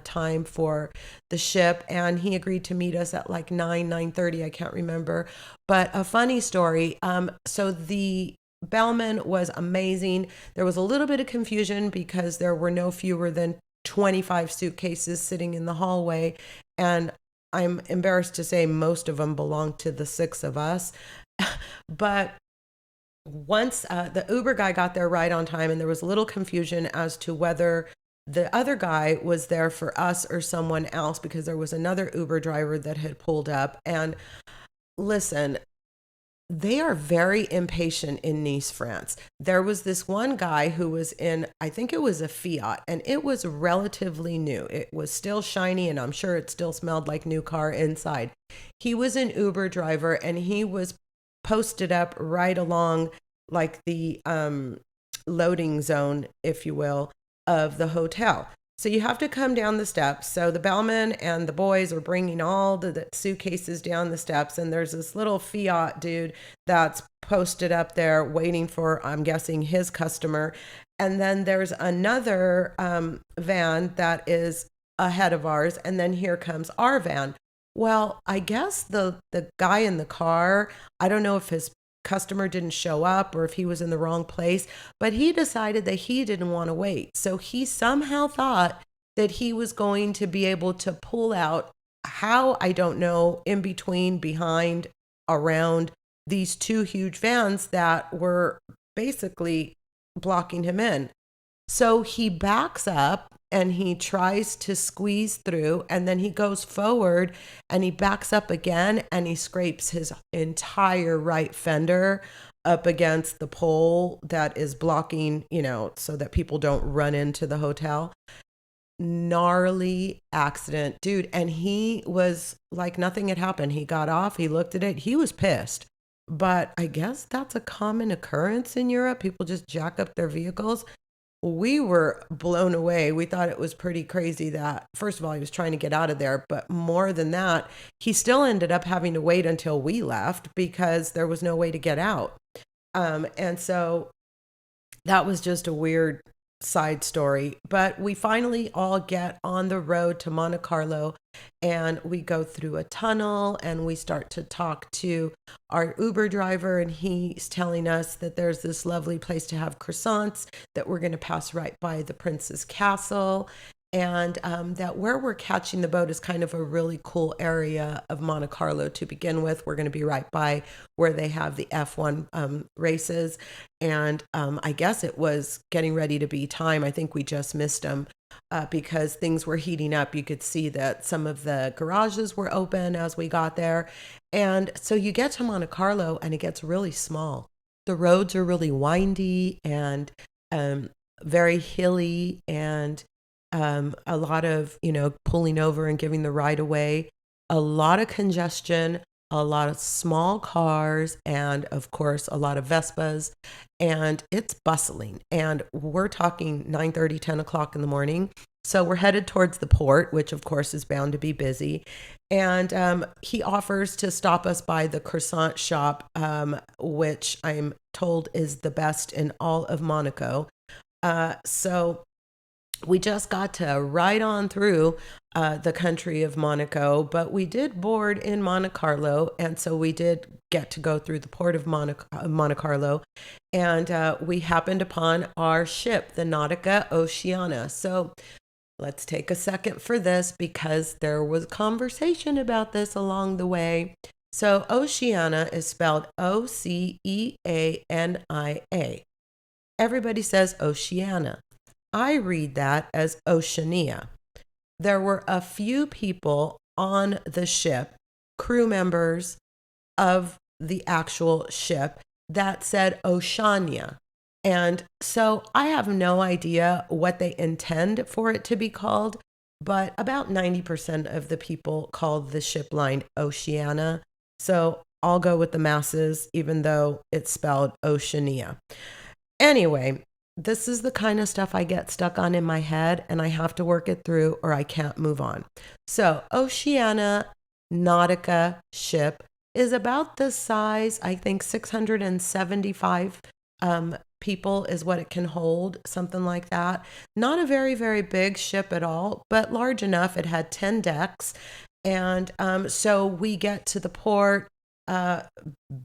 time for the ship, and he agreed to meet us at like 9:30. I can't remember. But a funny story. So the bellman was amazing. There was a little bit of confusion because there were no fewer than 25 suitcases sitting in the hallway. And I'm embarrassed to say most of them belonged to the six of us. But once the Uber guy got there right on time, and there was a little confusion as to whether the other guy was there for us or someone else, because there was another Uber driver that had pulled up. And listen, they are very impatient in Nice, France. There was this one guy who was in, I think it was a Fiat, and it was relatively new. It was still shiny, and I'm sure it still smelled like new car inside. He was an Uber driver, and he was posted up right along like the loading zone, if you will, of the hotel. So you have to come down the steps. So the bellman and the boys are bringing all the suitcases down the steps, and there's this little Fiat dude that's posted up there waiting for, I'm guessing, his customer. And then there's another van that is ahead of ours, and then here comes our van. Well, I guess the guy in the car, I don't know if his customer didn't show up or if he was in the wrong place, but he decided that he didn't want to wait. So he somehow thought that he was going to be able to pull out, how, I don't know, in between, behind, around these two huge vans that were basically blocking him in. So he backs up and he tries to squeeze through, and then he goes forward and he backs up again, and he scrapes his entire right fender up against the pole that is blocking, so that people don't run into the hotel. Gnarly accident, dude. And he was like nothing had happened. He got off, he looked at it, he was pissed. But I guess that's a common occurrence in Europe. People just jack up their vehicles. We were blown away. We thought it was pretty crazy that, first of all, he was trying to get out of there, but more than that, he still ended up having to wait until we left because there was no way to get out. And so that was just a weird side story. But we finally all get on the road to Monte Carlo, and we go through a tunnel, and we start to talk to our Uber driver, and he's telling us that there's this lovely place to have croissants, that we're going to pass right by the Prince's Castle, and that where we're catching the boat is kind of a really cool area of Monte Carlo to begin with. We're going to be right by where they have the F1 races. And I guess it was getting ready to be time. I think we just missed them because things were heating up. You could see that some of the garages were open as we got there. And so you get to Monte Carlo and it gets really small. The roads are really windy and very hilly, and a lot of, pulling over and giving the right away, a lot of congestion, a lot of small cars, and of course, a lot of Vespas, and it's bustling. And we're talking 9:30, 10 o'clock in the morning. So we're headed towards the port, which of course is bound to be busy. And he offers to stop us by the croissant shop, which I'm told is the best in all of Monaco. So we just got to ride on through the country of Monaco, but we did board in Monte Carlo, and so we did get to go through the port of Monte Carlo, and we happened upon our ship, the Nautica Oceana. So let's take a second for this because there was conversation about this along the way. So Oceania is spelled Oceania. Everybody says Oceania. I read that as Oceania. There were a few people on the ship, crew members of the actual ship, that said Oceania. And so I have no idea what they intend for it to be called, but about 90% of the people called the ship line Oceania. So I'll go with the masses, even though it's spelled Oceania. Anyway, this is the kind of stuff I get stuck on in my head and I have to work it through or I can't move on. So, Oceania Nautica ship is about the size, I think 675 people is what it can hold, something like that. Not a very, very big ship at all, but large enough. It had 10 decks. And so we get to the port, uh,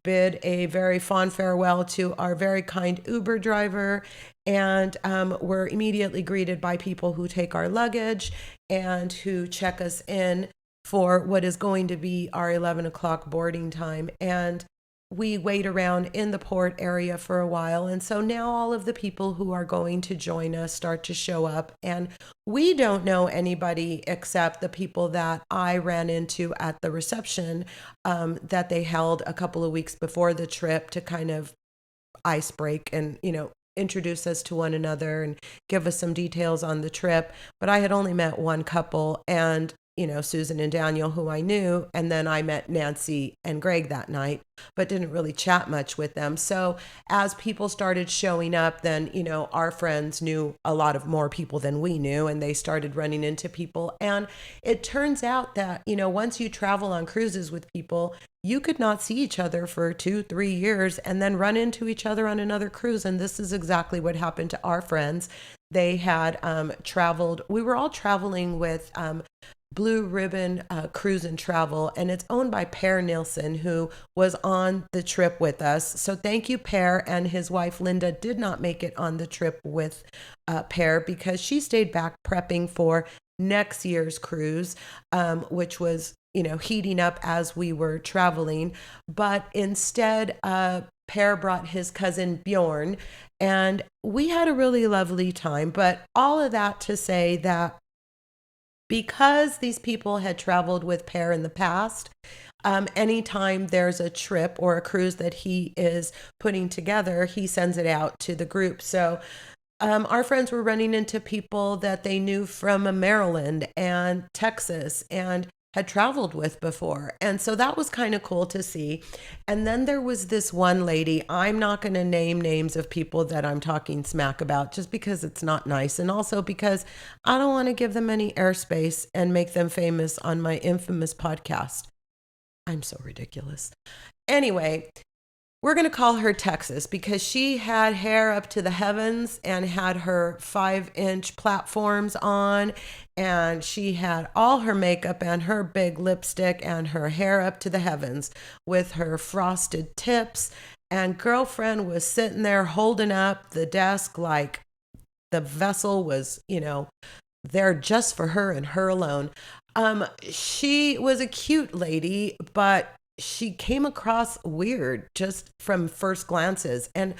bid a very fond farewell to our very kind Uber driver, and we're immediately greeted by people who take our luggage and who check us in for what is going to be our 11 o'clock boarding time. And we wait around in the port area for a while. And so now all of the people who are going to join us start to show up. And we don't know anybody except the people that I ran into at the reception that they held a couple of weeks before the trip to kind of ice break and, introduce us to one another and give us some details on the trip. But I had only met one couple, and Susan and Daniel, who I knew. And then I met Nancy and Greg that night, but didn't really chat much with them. So as people started showing up, then, our friends knew a lot of more people than we knew, and they started running into people. And it turns out that, once you travel on cruises with people, you could not see each other for 2-3 years and then run into each other on another cruise. And this is exactly what happened to our friends. They had traveled, we were all traveling with Blue Ribbon Cruise and Travel, and it's owned by Per Nilsson, who was on the trip with us. So thank you, Per, and his wife Linda did not make it on the trip with Per because she stayed back prepping for next year's cruise, which was heating up as we were traveling. But instead, Per brought his cousin Bjorn, and we had a really lovely time. But all of that to say that because these people had traveled with Per in the past, anytime there's a trip or a cruise that he is putting together, he sends it out to the group. So our friends were running into people that they knew from Maryland and Texas and had traveled with before. And so that was kind of cool to see. And then there was this one lady. I'm not going to name names of people that I'm talking smack about just because it's not nice. And also because I don't want to give them any airspace and make them famous on my infamous podcast. I'm so ridiculous. Anyway, we're going to call her Texas because she had hair up to the heavens and had her 5-inch platforms on, and she had all her makeup and her big lipstick and her hair up to the heavens with her frosted tips. And girlfriend was sitting there holding up the desk like the vessel was, there just for her and her alone. She was a cute lady, but she came across weird just from first glances. And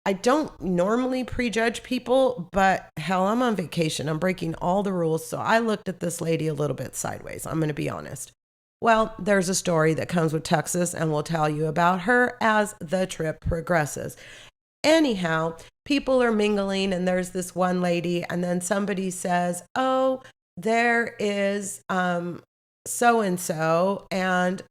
I don't normally prejudge people, but hell, I'm on vacation. I'm breaking all the rules. So I looked at this lady a little bit sideways. I'm going to be honest. Well, there's a story that comes with Texas, and we'll tell you about her as the trip progresses. Anyhow, people are mingling, and there's this one lady, and then somebody says, "Oh, there is so and so, and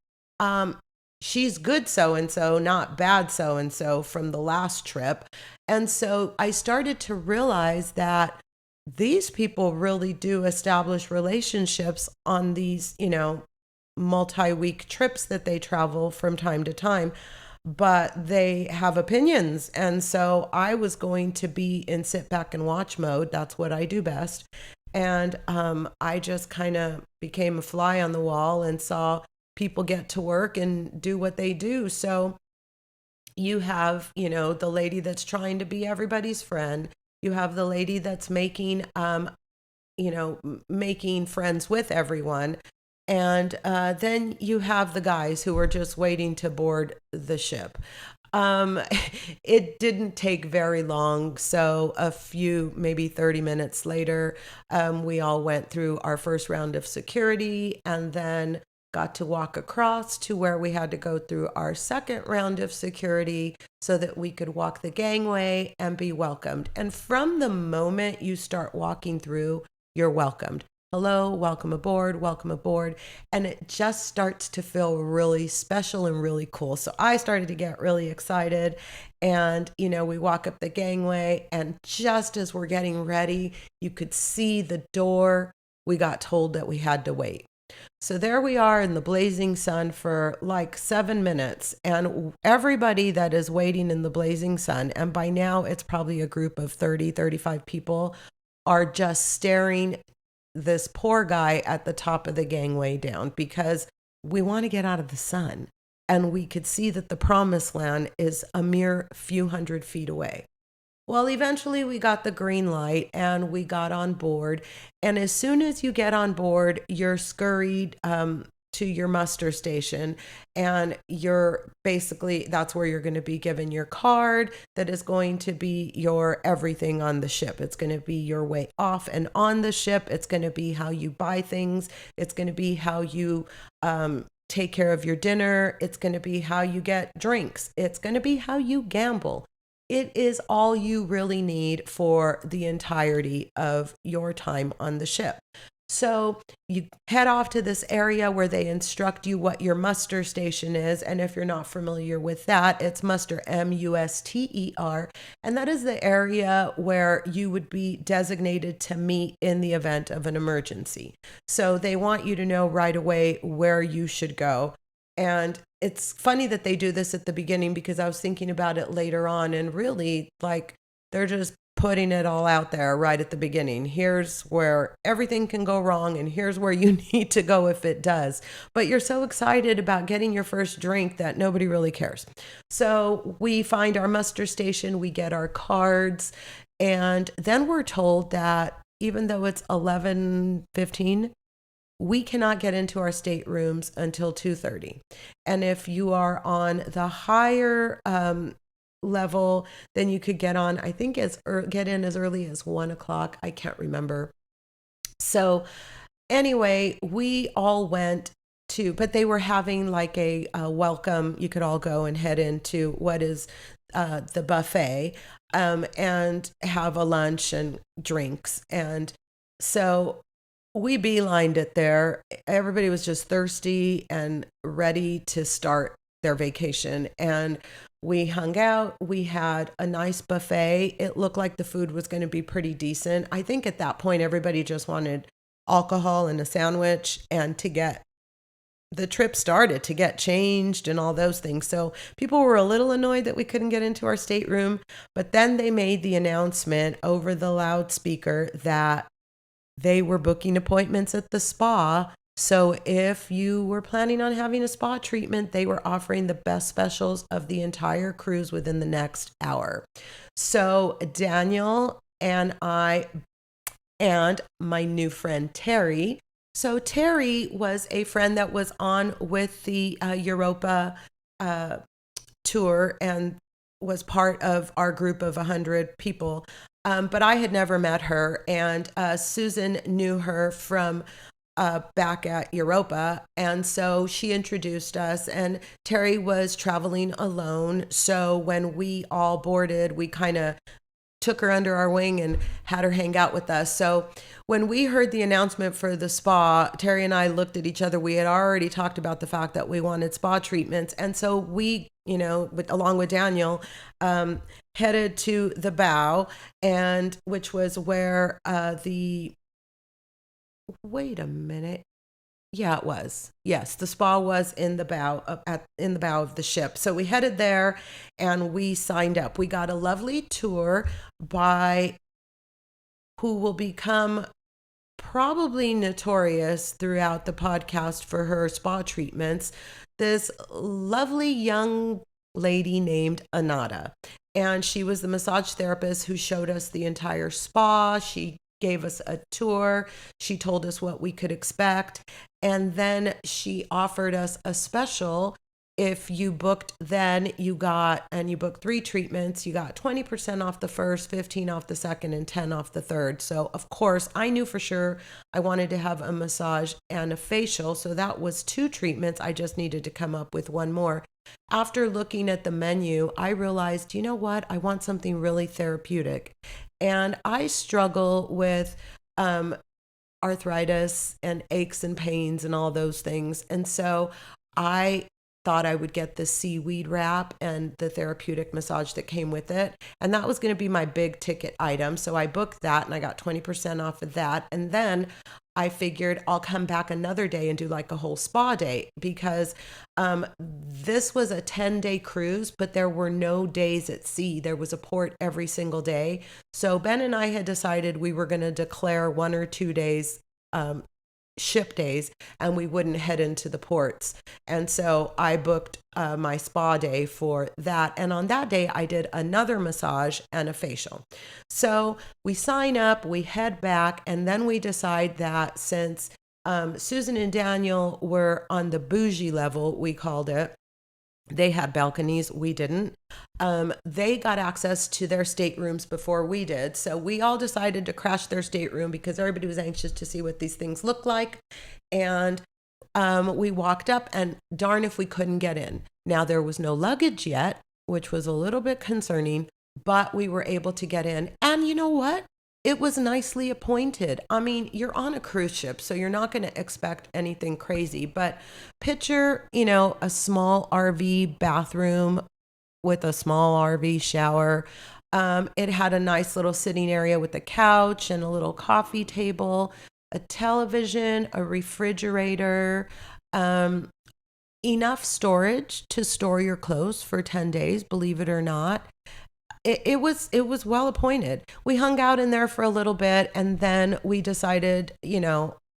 she's good so and so, not bad so and so from the last trip." And so I started to realize that these people really do establish relationships on these, multi-week trips that they travel from time to time, but they have opinions. And so I was going to be in sit back and watch mode. That's what I do best. And I just kind of became a fly on the wall and saw people get to work and do what they do. So you have, the lady that's trying to be everybody's friend. You have the lady that's making, making friends with everyone. And then you have the guys who are just waiting to board the ship. It didn't take very long. So a few, maybe 30 minutes later, we all went through our first round of security and then got to walk across to where we had to go through our second round of security so that we could walk the gangway and be welcomed. And from the moment you start walking through, you're welcomed. hello, welcome aboard, welcome aboard. And it just starts to feel really special and really cool. So I started to get really excited. And, we walk up the gangway, and just as we're getting ready, you could see the door. We got told that we had to wait. So there we are in the blazing sun for like 7 minutes, and everybody that is waiting in the blazing sun, and by now it's probably a group of 30, 35 people, are just staring this poor guy at the top of the gangway down because we want to get out of the sun. And we could see that the promised land is a mere few hundred feet away. Well, eventually we got the green light and we got on board. And as soon as you get on board, you're scurried to your muster station. And that's where you're going to be given your card that is going to be your everything on the ship. It's going to be your way off and on the ship. It's going to be how you buy things. It's going to be how you take care of your dinner. It's going to be how you get drinks. It's going to be how you gamble. It is all you really need for the entirety of your time on the ship. So you head off to this area where they instruct you what your muster station is. And if you're not familiar with that, it's muster, muster. And that is the area where you would be designated to meet in the event of an emergency. So they want you to know right away where you should go. And it's funny that they do this at the beginning because I was thinking about it later on, and really, like, they're just putting it all out there right at the beginning. Here's where everything can go wrong, and here's where you need to go if it does. But you're so excited about getting your first drink that nobody really cares. So we find our muster station, we get our cards, and then we're told that even though it's 11:15, we cannot get into our staterooms until 2:30. And if you are on the higher level, then you could get on, I think get in as early as 1 o'clock. I can't remember. So anyway, we all went but they were having like a welcome. You could all go and head into what is the buffet and have a lunch and drinks. And so we beelined it there. Everybody was just thirsty and ready to start their vacation. And we hung out. We had a nice buffet. It looked like the food was going to be pretty decent. I think at that point, everybody just wanted alcohol and a sandwich and to get the trip started, to get changed and all those things. So people were a little annoyed that we couldn't get into our stateroom. But then they made the announcement over the loudspeaker that they were booking appointments at the spa. So if you were planning on having a spa treatment, they were offering the best specials of the entire cruise within the next hour. So Daniel and I and my new friend Terry. So Terry was a friend that was on with the Europa tour and was part of our group of 100 people. But I had never met her, and Susan knew her from back at Europa. And so she introduced us, and Terry was traveling alone. So when we all boarded, we kind of took her under our wing and had her hang out with us. So when we heard the announcement for the spa, Terry and I looked at each other. We had already talked about the fact that we wanted spa treatments. And so we, along with Daniel, headed to the bow, and which was where wait a minute. Yeah, it was. Yes, the spa was in the bow of the ship. So we headed there and we signed up. We got a lovely tour by who will become probably notorious throughout the podcast for her spa treatments. This lovely young lady named Anada. And she was the massage therapist who showed us the entire spa. She gave us a tour. She told us what we could expect. And then she offered us a special. If you booked then, you booked 3 treatments, you got 20% off the first, 15 off the second, and 10 off the third. So of course, I knew for sure I wanted to have a massage and a facial. So that was 2 treatments. I just needed to come up with one more. After looking at the menu, I realized, you know what? I want something really therapeutic. And I struggle with arthritis and aches and pains and all those things. And so I thought I would get the seaweed wrap and the therapeutic massage that came with it. And that was going to be my big ticket item. So I booked that and I got 20% off of that. And then I figured I'll come back another day and do like a whole spa day because this was a 10-day cruise, but there were no days at sea. There was a port every single day. So Ben and I had decided we were going to declare 1 or 2 days ship days and we wouldn't head into the ports. And so I booked my spa day for that. And on that day, I did another massage and a facial. So we sign up, we head back, and then we decide that since Susan and Daniel were on the bougie level, we called it, they had balconies, we didn't. They got access to their staterooms before we did. So we all decided to crash their stateroom because everybody was anxious to see what these things look like. And we walked up and darn if we couldn't get in. Now there was no luggage yet, which was a little bit concerning, but we were able to get in. And you know what? It was nicely appointed. I mean, you're on a cruise ship, so you're not going to expect anything crazy. But picture, a small RV bathroom with a small RV shower. It had a nice little sitting area with a couch and a little coffee table, a television, a refrigerator, enough storage to store your clothes for 10 days, believe it or not. It was well appointed. We hung out in there for a little bit and then we decided,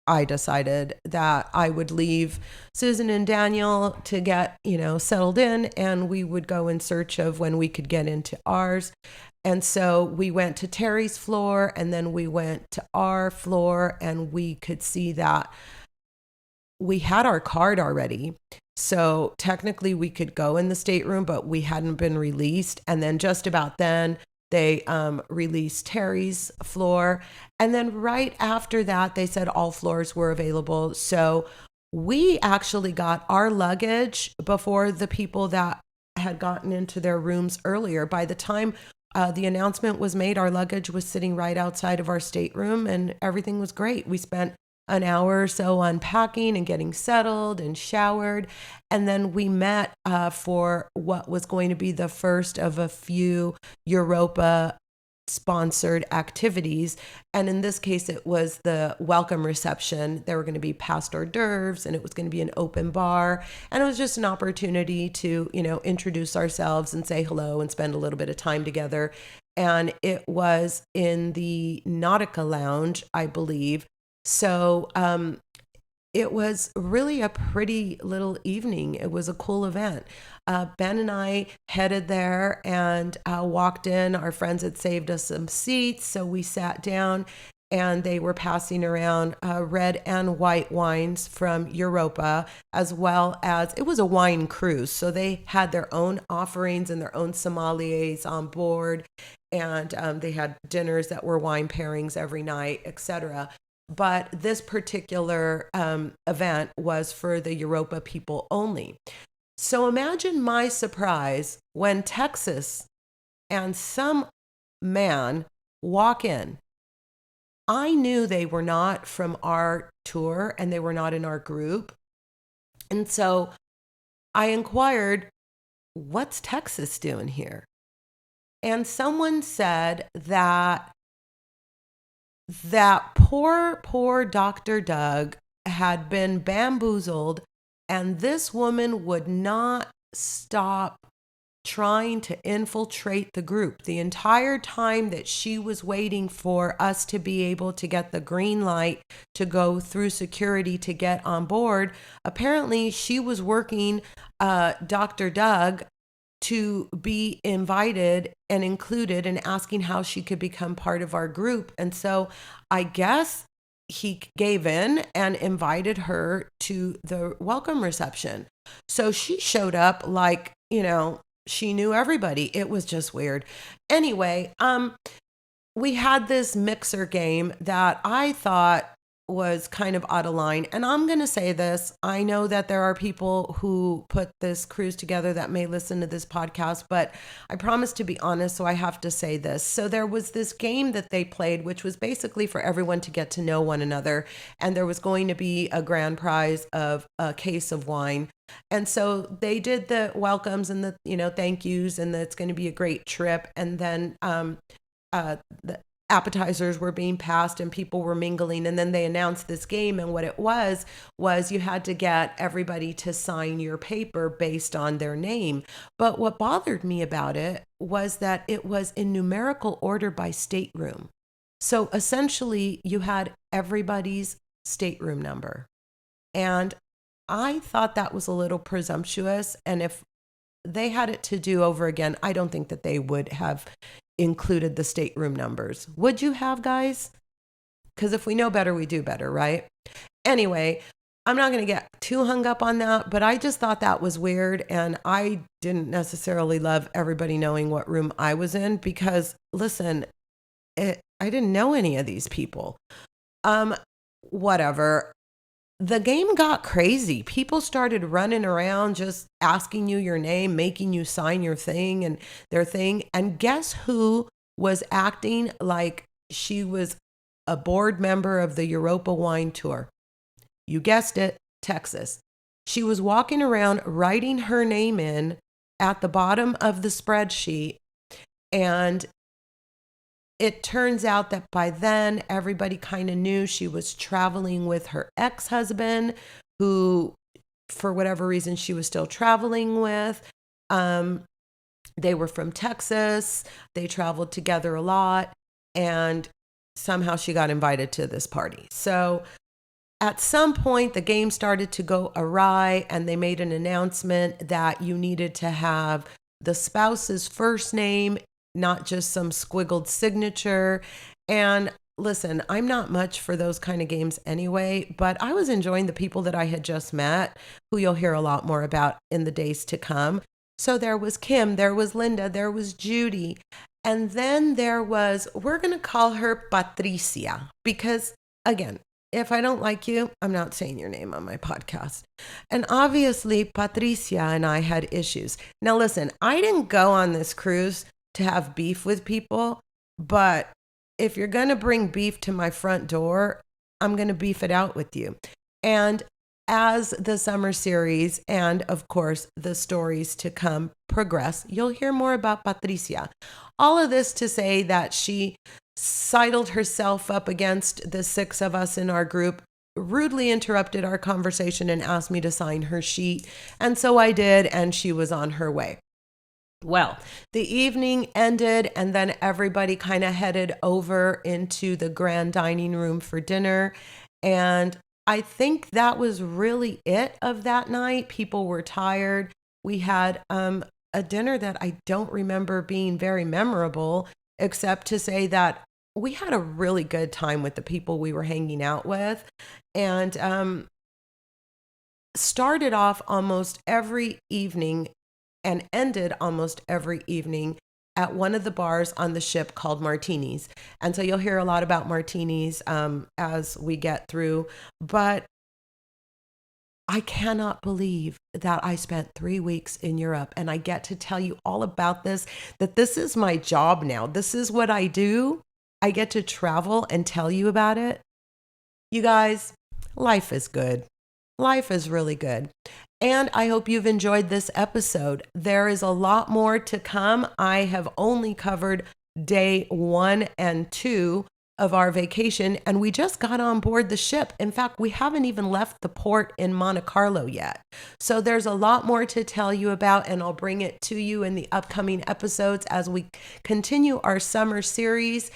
I decided that I would leave Susan and Daniel to get, settled in and we would go in search of when we could get into ours. And so we went to Terry's floor and then we went to our floor and we could see that we had our card already. So technically we could go in the stateroom, but we hadn't been released. And then just about then they released Terry's floor. And then right after that, they said all floors were available. So we actually got our luggage before the people that had gotten into their rooms earlier. By the time the announcement was made, our luggage was sitting right outside of our stateroom and everything was great. We spent an hour or so unpacking and getting settled and showered. And then we met for what was going to be the first of a few Europa sponsored activities. And in this case, it was the welcome reception. There were going to be past hors d'oeuvres and it was going to be an open bar. And it was just an opportunity to, introduce ourselves and say hello and spend a little bit of time together. And it was in the Nautica Lounge, I believe. So it was really a pretty little evening. It was a cool event. Ben and I headed there and walked in. Our friends had saved us some seats, so we sat down and they were passing around red and white wines from Europa, as well as it was a wine cruise. So they had their own offerings and their own sommeliers on board, and they had dinners that were wine pairings every night, etc. But this particular event was for the Europa people only. So imagine my surprise when Texas and some man walk in. I knew they were not from our tour and they were not in our group. And so I inquired, what's Texas doing here? And someone said that poor Dr. Doug had been bamboozled and this woman would not stop trying to infiltrate the group. The entire time that she was waiting for us to be able to get the green light to go through security to get on board, apparently she was working Dr. Doug to be invited and included and asking how she could become part of our group. And so I guess he gave in and invited her to the welcome reception. So she showed up like, she knew everybody. It was just weird. Anyway, we had this mixer game that I thought was kind of out of line. And I'm going to say this. I know that there are people who put this cruise together that may listen to this podcast, but I promise to be honest, so I have to say this. So there was this game that they played, which was basically for everyone to get to know one another. And there was going to be a grand prize of a case of wine. And so they did the welcomes and the, thank yous, and it's going to be a great trip. And then the appetizers were being passed and people were mingling, and then they announced this game, and what it was you had to get everybody to sign your paper based on their name. But what bothered me about it was that it was in numerical order by stateroom. So essentially you had everybody's stateroom number, and I thought that was a little presumptuous. And if they had it to do over again, I don't think that they would have included the stateroom numbers. Would you have, guys? Because if we know better, we do better, right? Anyway, I'm not going to get too hung up on that, but I just thought that was weird. And I didn't necessarily love everybody knowing what room I was in because, listen, I didn't know any of these people. Whatever. The game got crazy. People started running around just asking you your name, making you sign your thing and their thing. And guess who was acting like she was a board member of the Europa Wine Tour? You guessed it, Texas. She was walking around writing her name in at the bottom of the spreadsheet, and it turns out that by then, everybody kind of knew she was traveling with her ex-husband, who, for whatever reason, she was still traveling with. They were from Texas. They traveled together a lot. And somehow she got invited to this party. So at some point, the game started to go awry, and they made an announcement that you needed to have the spouse's first name, not just some squiggled signature. And listen, I'm not much for those kind of games anyway, but I was enjoying the people that I had just met, who you'll hear a lot more about in the days to come. So there was Kim, there was Linda, there was Judy, and then there was, we're going to call her Patricia, because again, if I don't like you, I'm not saying your name on my podcast. And obviously, Patricia and I had issues. Now listen, I didn't go on this cruise to have beef with people, but if you're going to bring beef to my front door, I'm going to beef it out with you. And as the summer series and of course the stories to come progress, you'll hear more about Patricia. All of this to say that she sidled herself up against the six of us in our group, rudely interrupted our conversation and asked me to sign her sheet. And so I did, and she was on her way. Well, the evening ended, and then everybody kind of headed over into the grand dining room for dinner. And I think that was really it of that night. People were tired. We had a dinner that I don't remember being very memorable, except to say that we had a really good time with the people we were hanging out with, and started off almost every evening and ended almost every evening at one of the bars on the ship called Martini's. And so you'll hear a lot about Martini's as we get through. But I cannot believe that I spent 3 weeks in Europe, and I get to tell you all about this, that this is my job now. This is what I do. I get to travel and tell you about it. You guys, life is good. Life is really good. And I hope you've enjoyed this episode. There is a lot more to come. I have only covered day 1 and 2 of our vacation, and we just got on board the ship. In fact, we haven't even left the port in Monte Carlo yet. So there's a lot more to tell you about, and I'll bring it to you in the upcoming episodes as we continue our summer series.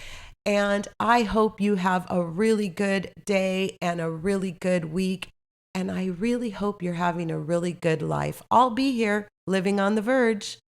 And I hope you have a really good day and a really good week. And I really hope you're having a really good life. I'll be here living on the verge.